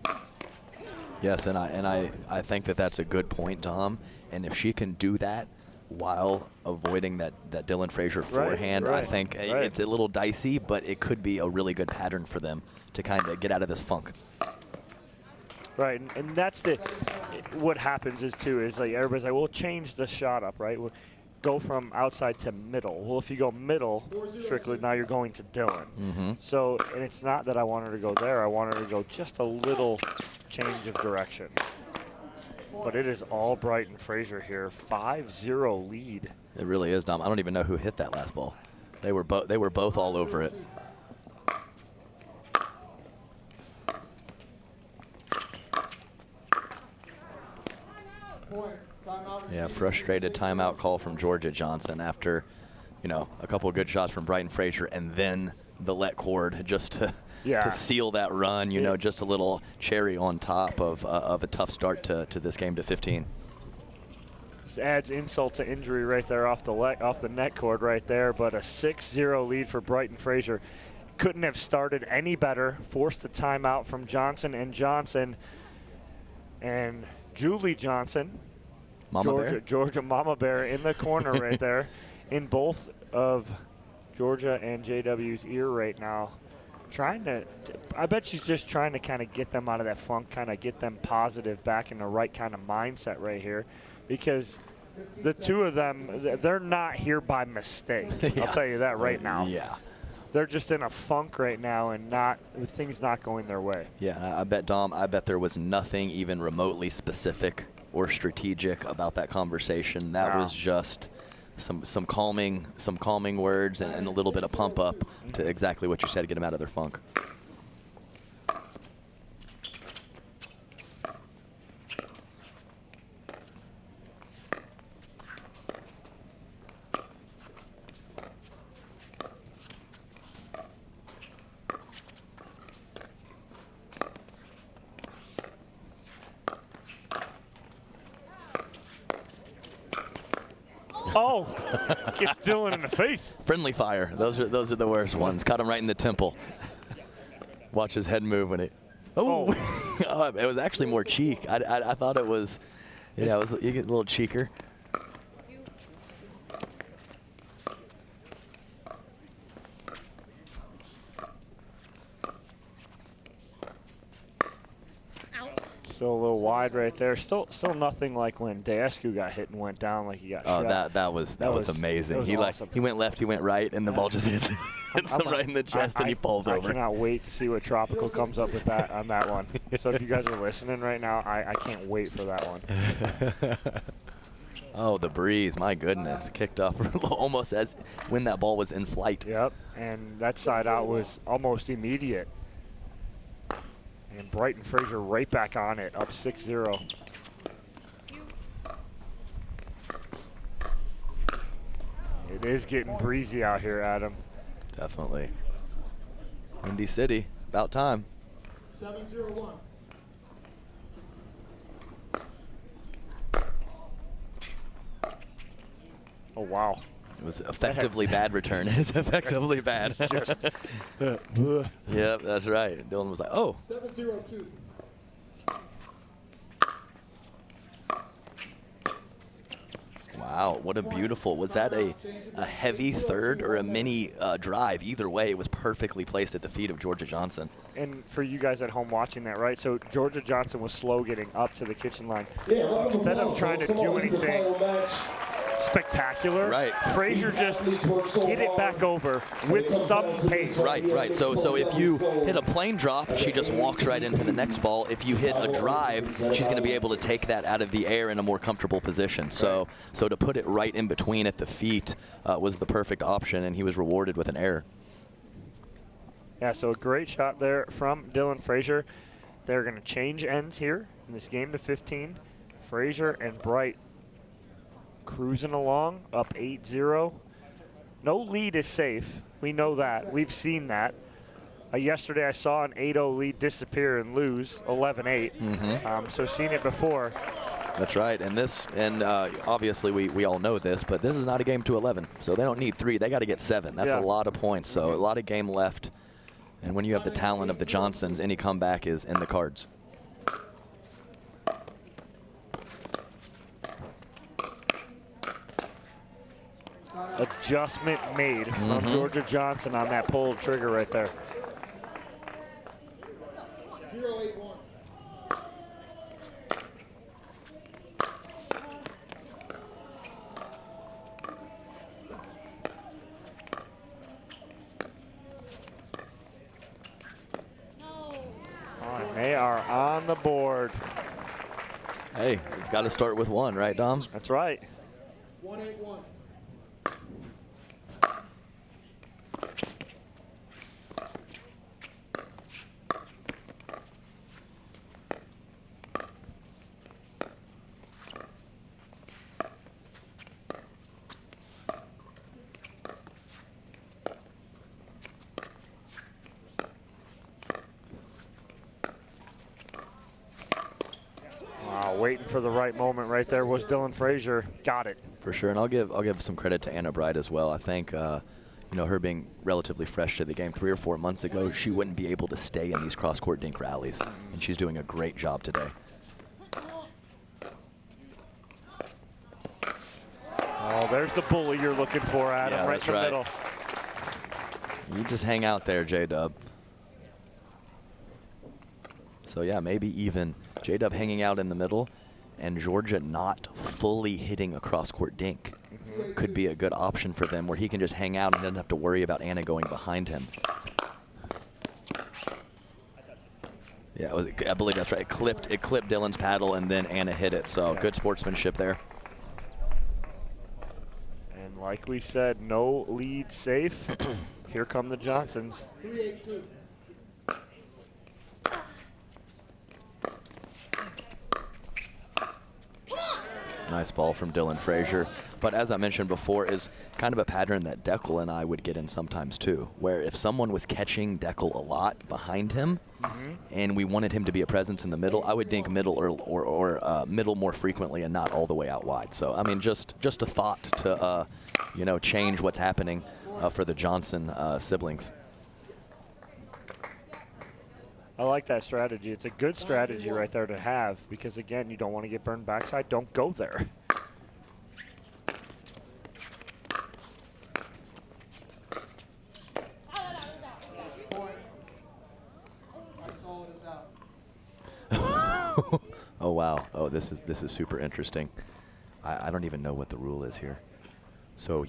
Yes, and I think that that's a good point, Tom. And if she can do that while avoiding that Dylan Frazier forehand, I think it's a little dicey, but it could be a really good pattern for them to kind of get out of this funk. Right, and that's what happens is like everybody's like, we'll change the shot up, right? We'll go from outside to middle. Well, if you go middle strictly, now you're going to Dylan. Mm-hmm. So, and it's not that I want her to go there. I want her to go just a little change of direction. But it is all Bright and Frazier here. 5-0 lead. It really is, Dom. I don't even know who hit that last ball. They were both all over it. Yeah, frustrated timeout call from Georgia Johnson after, a couple of good shots from Brighton Frazier, and then the let cord just to seal that run. Just a little cherry on top of a tough start to this game to 15. Just adds insult to injury right there off the net cord right there. But a 6-0 lead for Brighton Frazier. Couldn't have started any better. Forced the timeout from Johnson and Johnson. And Julie Johnson, Georgia Mama Bear in the corner right there, in both of Georgia and JW's ear right now. I bet she's just trying to kind of get them out of that funk, kind of get them positive back in the right kind of mindset right here, because the two of them, they're not here by mistake. I'll tell you that right now. Yeah. They're just in a funk right now and things not going their way. Yeah, I bet, Dom, there was nothing even remotely specific or strategic about that conversation. That was just some calming words and a little bit of pump up to exactly what you said to get them out of their funk. Oh, gets Dylan in the face. Friendly fire. Those are the worst ones. Caught him right in the temple. Watch his head move when it. Oh, it was actually more cheek. I thought it was. Yeah, you get a little cheeker. Still a little wide right there. Still nothing like when Daescu got hit and went down like he got shot. Oh, that was amazing. He awesome. He went left, he went right, and the ball just hits him right in the chest, and he falls over. I cannot wait to see what Tropical comes up with that on that one. So if you guys are listening right now, I can't wait for that one. Oh, the breeze, my goodness. Kicked off almost as when that ball was in flight. Yep, and that side out was almost immediate. And Brighton Frazier right back on it, up 6-0. It is getting breezy out here, Adam. Definitely. Windy City, about time. 7-0-1. Oh, wow. It was effectively bad return. It's effectively bad. Just, Yep, that's right. Dylan was like, oh. 7-0-2. Wow, what a beautiful. Was that a heavy third or a mini drive? Either way, it was perfectly placed at the feet of Georgia Johnson. and for you guys at home watching that, right? So Georgia Johnson was slow getting up to the kitchen line. So instead of trying to do anything spectacular, Right. Frazier just hit it back over with some pace. Right. So if you hit a plain drop, she just walks right into the next ball. If you hit a drive, she's going to be able to take that out of the air in a more comfortable position. So to put it right in between at the feet was the perfect option, and he was rewarded with an error. Yeah, so a great shot there from Dylan Frazier. They're going to change ends here in this game to 15. Frazier and Bright cruising along, up 8-0. No lead is safe. We know that. We've seen that. Yesterday I saw an 8-0 lead disappear and lose 11-8. So seen it before. That's right, and obviously we all know this, but this is not a game to 11, so they don't need 3. They got to get 7. That's a lot of points, so a lot of game left. And when you have the talent of the Johnsons, any comeback is in the cards. Adjustment made from Georgia Johnson on that pulled trigger right there. 0-8-1. They are on the board. Hey, it's got to start with 1, right, Dom? That's right. 1-8-1. Wow, waiting for the right moment right there was Dylan Frazier. Got it. For sure, and I'll give some credit to Anna Bright as well. I think her being relatively fresh to the game 3 or 4 months ago, she wouldn't be able to stay in these cross-court dink rallies, and she's doing a great job today. Oh, there's the bully you're looking for, Adam, Yeah, right that's in the right. middle. You just hang out there, J-Dub. So yeah, maybe even J-Dub hanging out in the middle and Georgia not fully hitting a cross-court dink could be a good option for them, where he can just hang out and doesn't have to worry about Anna going behind him. Yeah, I believe that's right. It clipped Dylan's paddle, and then Anna hit it. So good sportsmanship there. And like we said, no lead safe. Here come the Johnsons. 3-8-2. Nice ball from Dylan Frazier. But as I mentioned before, is kind of a pattern that Deckel and I would get in sometimes too, where if someone was catching Deckel a lot behind him and we wanted him to be a presence in the middle, I would dink middle or middle more frequently and not all the way out wide. So, I mean, just a thought to, change what's happening for the Johnson siblings. I like that strategy. It's a good strategy right there to have because, again, you don't want to get burned backside. Don't go there. Point. I saw it as out. Oh wow! Oh, this is super interesting. I don't even know what the rule is here. So,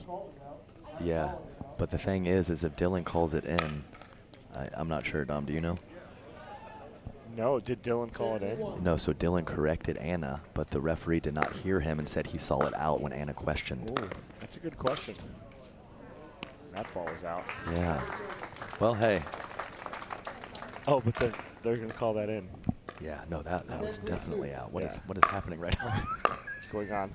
yeah, but the thing is if Dylan calls it in, I'm not sure. Dom, do you know? No, did Dylan call it in? No, so Dylan corrected Anna, but the referee did not hear him and said he saw it out when Anna questioned. Ooh, that's a good question. That ball is out. Yeah. Well, hey. Oh, but they're going to call that in. Yeah, no, that was definitely out. What is happening right now? What's going on?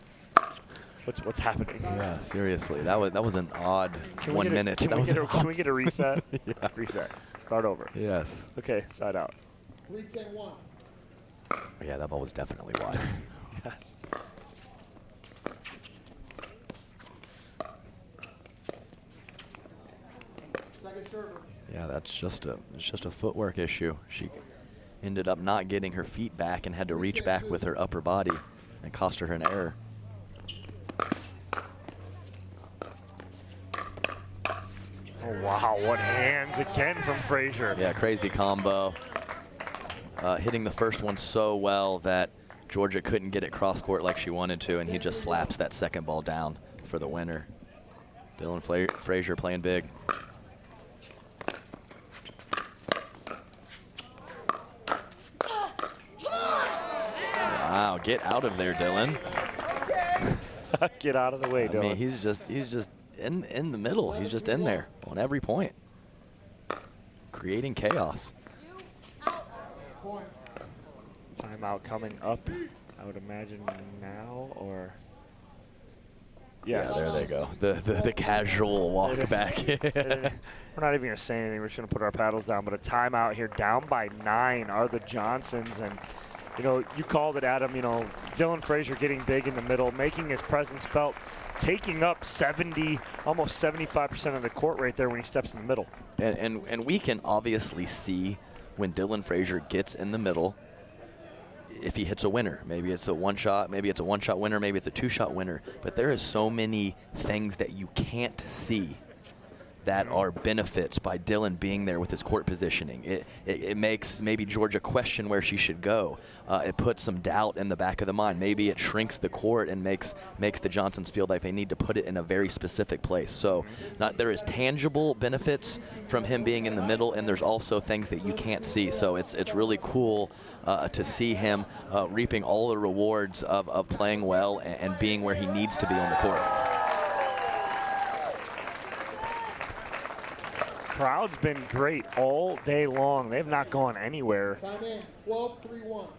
What's happening? Yeah, seriously. That was an odd Can we 1 get a- minute. Can, That we was get a, an can odd- we get a reset? Yeah. Reset. Start over. Yes. Okay, side out. 3-10-1. Yeah, that ball was definitely wide. Yes. Second server. Yeah, it's just a footwork issue. She ended up not getting her feet back and had to reach back with her upper body and cost her an error. Oh, wow, what hands again from Frazier. Yeah, crazy combo. Hitting the first one so well that Georgia couldn't get it cross court like she wanted to, and he just slaps that second ball down for the winner. Dylan Frazier playing big. Wow, get out of there, Dylan. Get out of the way, I Dylan. mean, he's just in the middle. He's just in there on every point, creating chaos. Point. Timeout coming up, I would imagine now, or Yeah, there they go. The casual walk back. We're not even gonna say anything. We're just gonna put our paddles down. But a timeout here, down by 9 are the Johnsons, and you know, you called it, Adam. You know, Dylan Frazier getting big in the middle, making his presence felt, taking up 70, almost 75% of the court right there when he steps in the middle. And we can obviously see when Dylan Frazier gets in the middle, if he hits a winner. Maybe it's a one-shot, maybe it's a one-shot winner, maybe it's a two-shot winner. But there is so many things that you can't see that are benefits by Dylan being there with his court positioning. It makes maybe Georgia question where she should go. It puts some doubt in the back of the mind. Maybe it shrinks the court and makes the Johnsons feel like they need to put it in a very specific place. So there is tangible benefits from him being in the middle, and there's also things that you can't see. So it's really cool to see him reaping all the rewards of playing well and being where he needs to be on the court. Crowd's been great all day long. They've not gone anywhere. Time in. 12-3-1.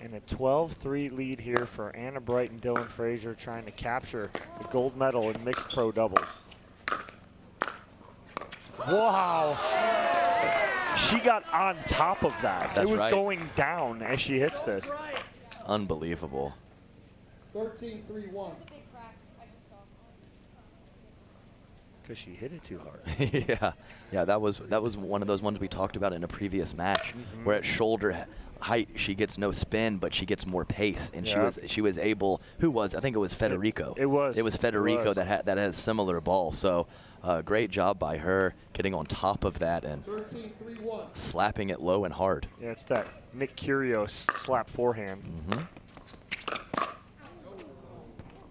And a 12-3 lead here for Anna Bright and Dylan Frazier, trying to capture the gold medal in mixed pro doubles. Wow. She got on top of that. That's it was right. going down as she hits this. Unbelievable. 13-3-1. Big crack. I just saw. Because she hit it too hard. yeah, that was one of those ones we talked about in a previous match, where at shoulder height she gets no spin, but she gets more pace, and she was able. I think it was Federico. It was Federico that had a similar ball. So great job by her getting on top of that and 13-3-1. slapping it low and hard. Yeah, it's that Nick Kyrgios slap forehand.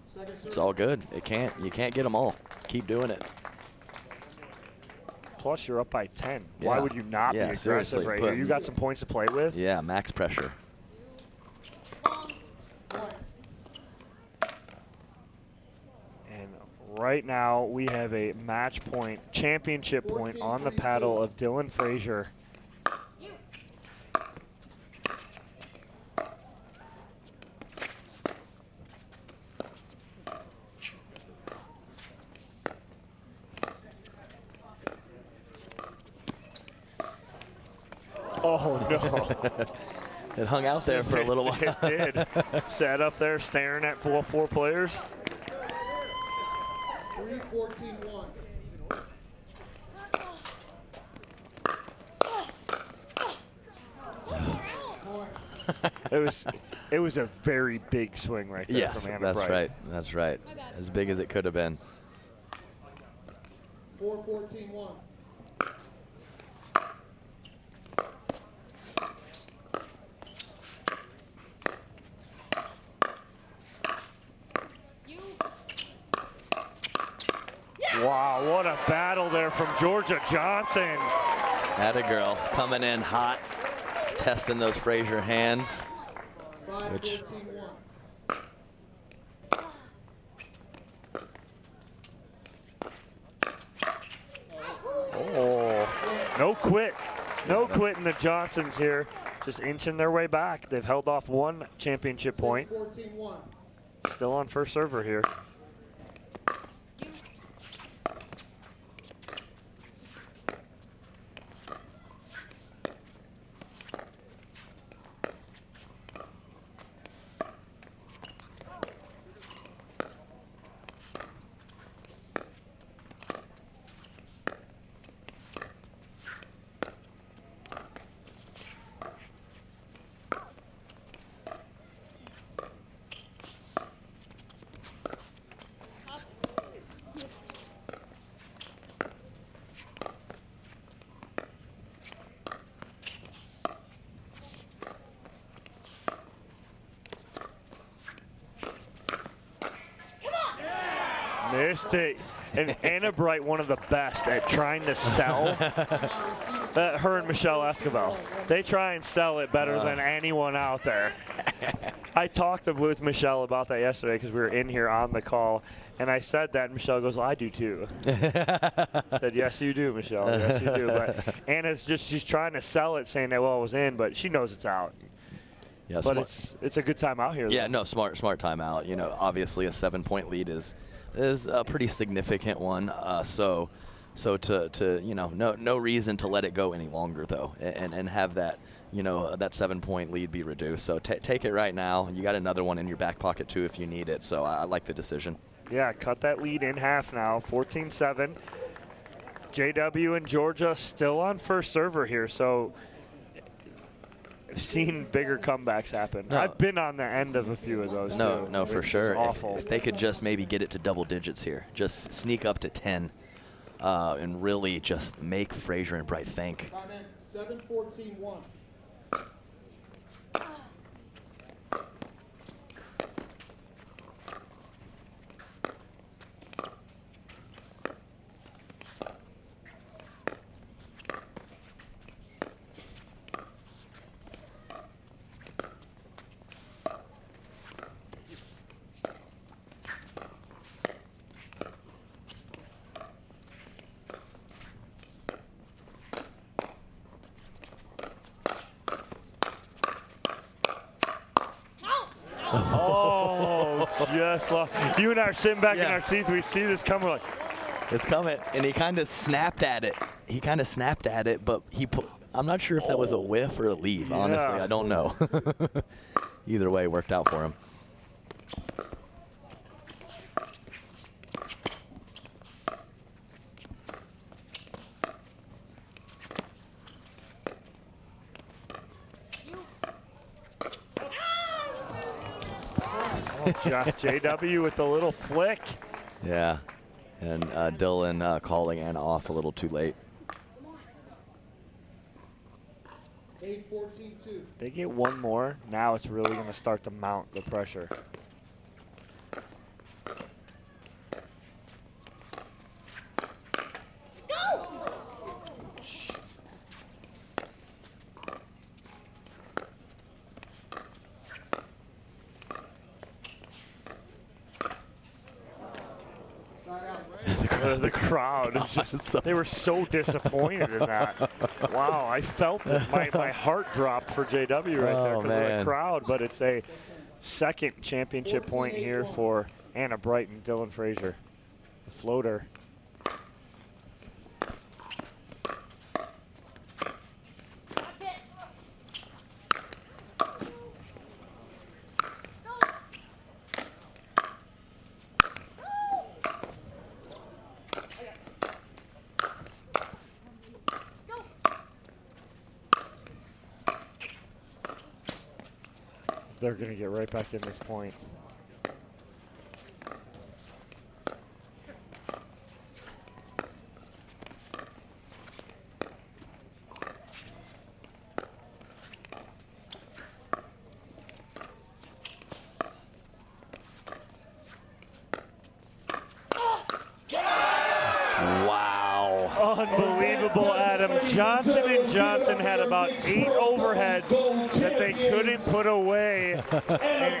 Second serve. It's all good. You can't get them all. Keep doing it. Plus, you're up by 10. Why Yeah. would you not be Yeah, aggressive seriously, right but- here? You got some points to play with. Yeah, max pressure. Point. And right now, we have a match point, championship point on the paddle of Dylan Frazier. You. Oh, no. It hung out there for a little while. It did. Sat up there staring at four players. 3-14-1. Point. It was a very big swing right there Yes, from Anna that's Bright. right. That's right. My bad. As big as it could have been. 4-14-1. You. Wow, what a battle there from Georgia Johnson. Atta girl coming in hot, testing those Frazier hands. 5-14-1. Oh, no quit. No quitting the Johnsons here. Just inching their way back. They've held off one championship point. 14-1. Still on first server here. Missed it. And Anna Bright, one of the best at trying to sell. Her and Michelle Escobar. They try and sell it better than anyone out there. I talked with Michelle about that yesterday because we were in here on the call. And I said that, and Michelle goes, well, I do too. I said, yes, you do, Michelle. Yes, you do. But Anna's she's trying to sell it, saying that, well, it was in, but she knows it's out. Yeah, but it's a good time out here. Yeah, though. no, smart timeout. You know, obviously a 7-point lead is a pretty significant one. So to you know, no reason to let it go any longer though, and have that, you know, that 7-point lead be reduced. So take it right now. You got another one in your back pocket too if you need it. So I like the decision. Yeah, cut that lead in half now, 14-7. JW and Georgia still on first server here, so I've seen bigger comebacks happen. No. I've been on the end of a few of those too. No, for sure. Awful. If they could just maybe get it to double digits here, just sneak up to 10, and really just make Frazier and Bright think. Comment 7-14-1. Just you and I are sitting back in our seats. We see this coming. Like, it's coming, and he kind of snapped at it. But I'm not sure if that was a whiff or a leave. Honestly, I don't know. Either way, worked out for him. JW with the little flick. Yeah, and Dylan calling Anna off a little too late. 8-14-2. They get one more. Now it's really going to start to mount the pressure. The crowd is just, they were so disappointed in that. Wow, I felt it. My heart dropped for JW right there because of the crowd, but it's a second championship point here for Anna Bright and Dylan Frazier. The floater. They're going to get right back in this point. Wow. Unbelievable, Adam. Johnson and Johnson had about 8 overheads that they couldn't put away. And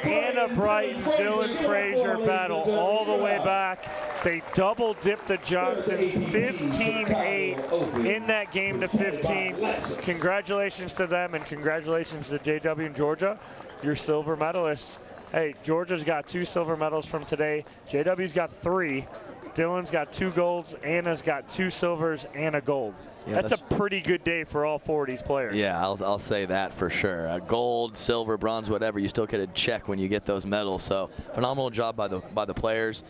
Anna Bright and Dylan Frazier battle all the way back. They double dipped the Johnsons 15-8 in that game to 15. Congratulations to them and congratulations to JW and Georgia, your silver medalists Hey, Georgia's got 2 silver medals from today. JW's got 3. Dylan's got 2 golds. Anna's got 2 silvers and a gold. Yeah, that's a pretty good day for all 4 of these players. Yeah, I'll say that for sure. Gold, silver, bronze, whatever, you still get a check when you get those medals. So phenomenal job by the players.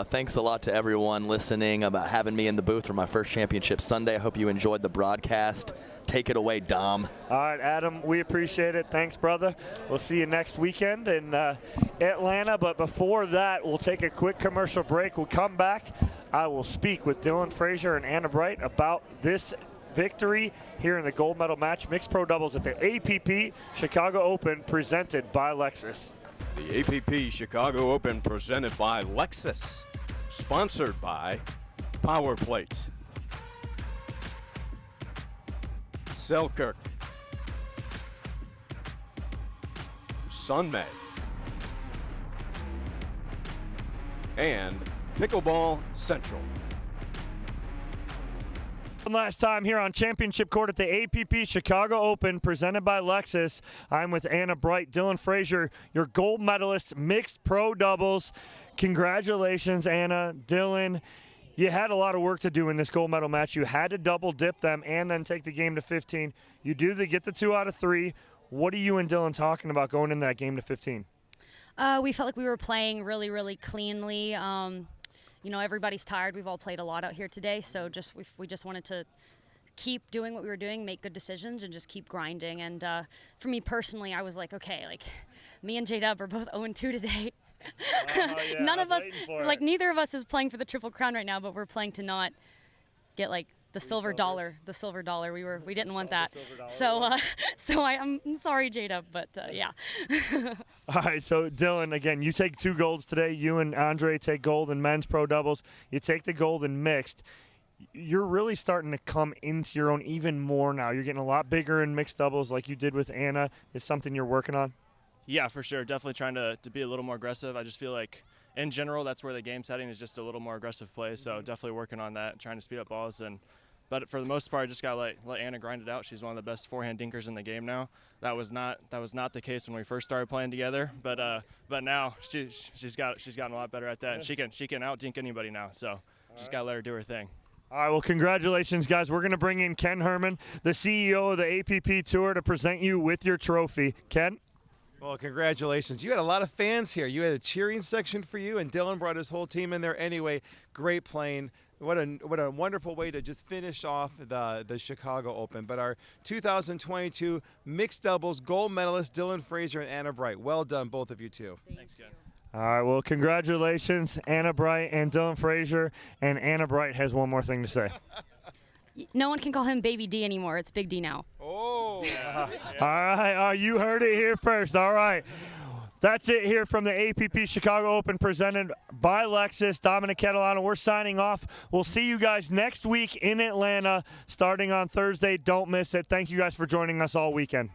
Thanks a lot to everyone listening about having me in the booth for my first championship Sunday. I hope you enjoyed the broadcast. Take it away, Dom. All right, Adam, we appreciate it. Thanks, brother. We'll see you next weekend in Atlanta. But before that, we'll take a quick commercial break. We'll come back. I will speak with Dylan Frazier and Anna Bright about this victory here in the gold medal match, mixed pro doubles at the APP Chicago Open, presented by Lexus. The APP Chicago Open presented by Lexus, sponsored by Power Plate, Selkirk, Sunmay, and Pickleball Central. One last time here on Championship Court at the APP Chicago Open, presented by Lexus. I'm with Anna Bright, Dylan Frazier, your gold medalist, mixed pro doubles. Congratulations, Anna, Dylan. You had a lot of work to do in this gold medal match. You had to double dip them and then take the game to 15. You get the 2 out of 3. What are you and Dylan talking about going into that game to 15? We felt like we were playing really, really cleanly. You know, everybody's tired. We've all played a lot out here today, so we just wanted to keep doing what we were doing, make good decisions, and just keep grinding. And for me personally, I was like, okay, like me and J-Dub are both 0-2 today. Yeah, None of us, like neither of us is playing for the Triple Crown right now, but we're playing to not get like the silver dollar. The silver dollar. We didn't want that. So I'm sorry, J-Dub, but yeah. All right, so Dylan, again, you take 2 golds today. You and Andre take gold in men's pro doubles. You take the gold in mixed. You're really starting to come into your own even more now. You're getting a lot bigger in mixed doubles like you did with Anna. Is something you're working on? Yeah, for sure. Definitely trying to be a little more aggressive. I just feel like, in general, that's where the game setting is just a little more aggressive play. So definitely working on that, trying to speed up balls. But for the most part, I just got to let Anna grind it out. She's one of the best forehand dinkers in the game now. That was not the case when we first started playing together. But now she's gotten a lot better at that. And she can out dink anybody now. So just got to let her do her thing. All right, well, congratulations, guys. We're going to bring in Ken Herman, the CEO of the APP Tour, to present you with your trophy. Ken? Well, congratulations. You had a lot of fans here. You had a cheering section for you, and Dylan brought his whole team in there anyway. Great playing. What a wonderful way to just finish off the Chicago Open. But our 2022 mixed doubles gold medalist Dylan Frazier and Anna Bright. Well done, both of you two. Thanks, Ken. All right, well, congratulations, Anna Bright and Dylan Frazier. And Anna Bright has one more thing to say. No one can call him Baby D anymore. It's Big D now. Oh. All right, you heard it here first. All right. That's it here from the APP Chicago Open presented by Lexus. Dominic Catalano, we're signing off. We'll see you guys next week in Atlanta starting on Thursday. Don't miss it. Thank you guys for joining us all weekend.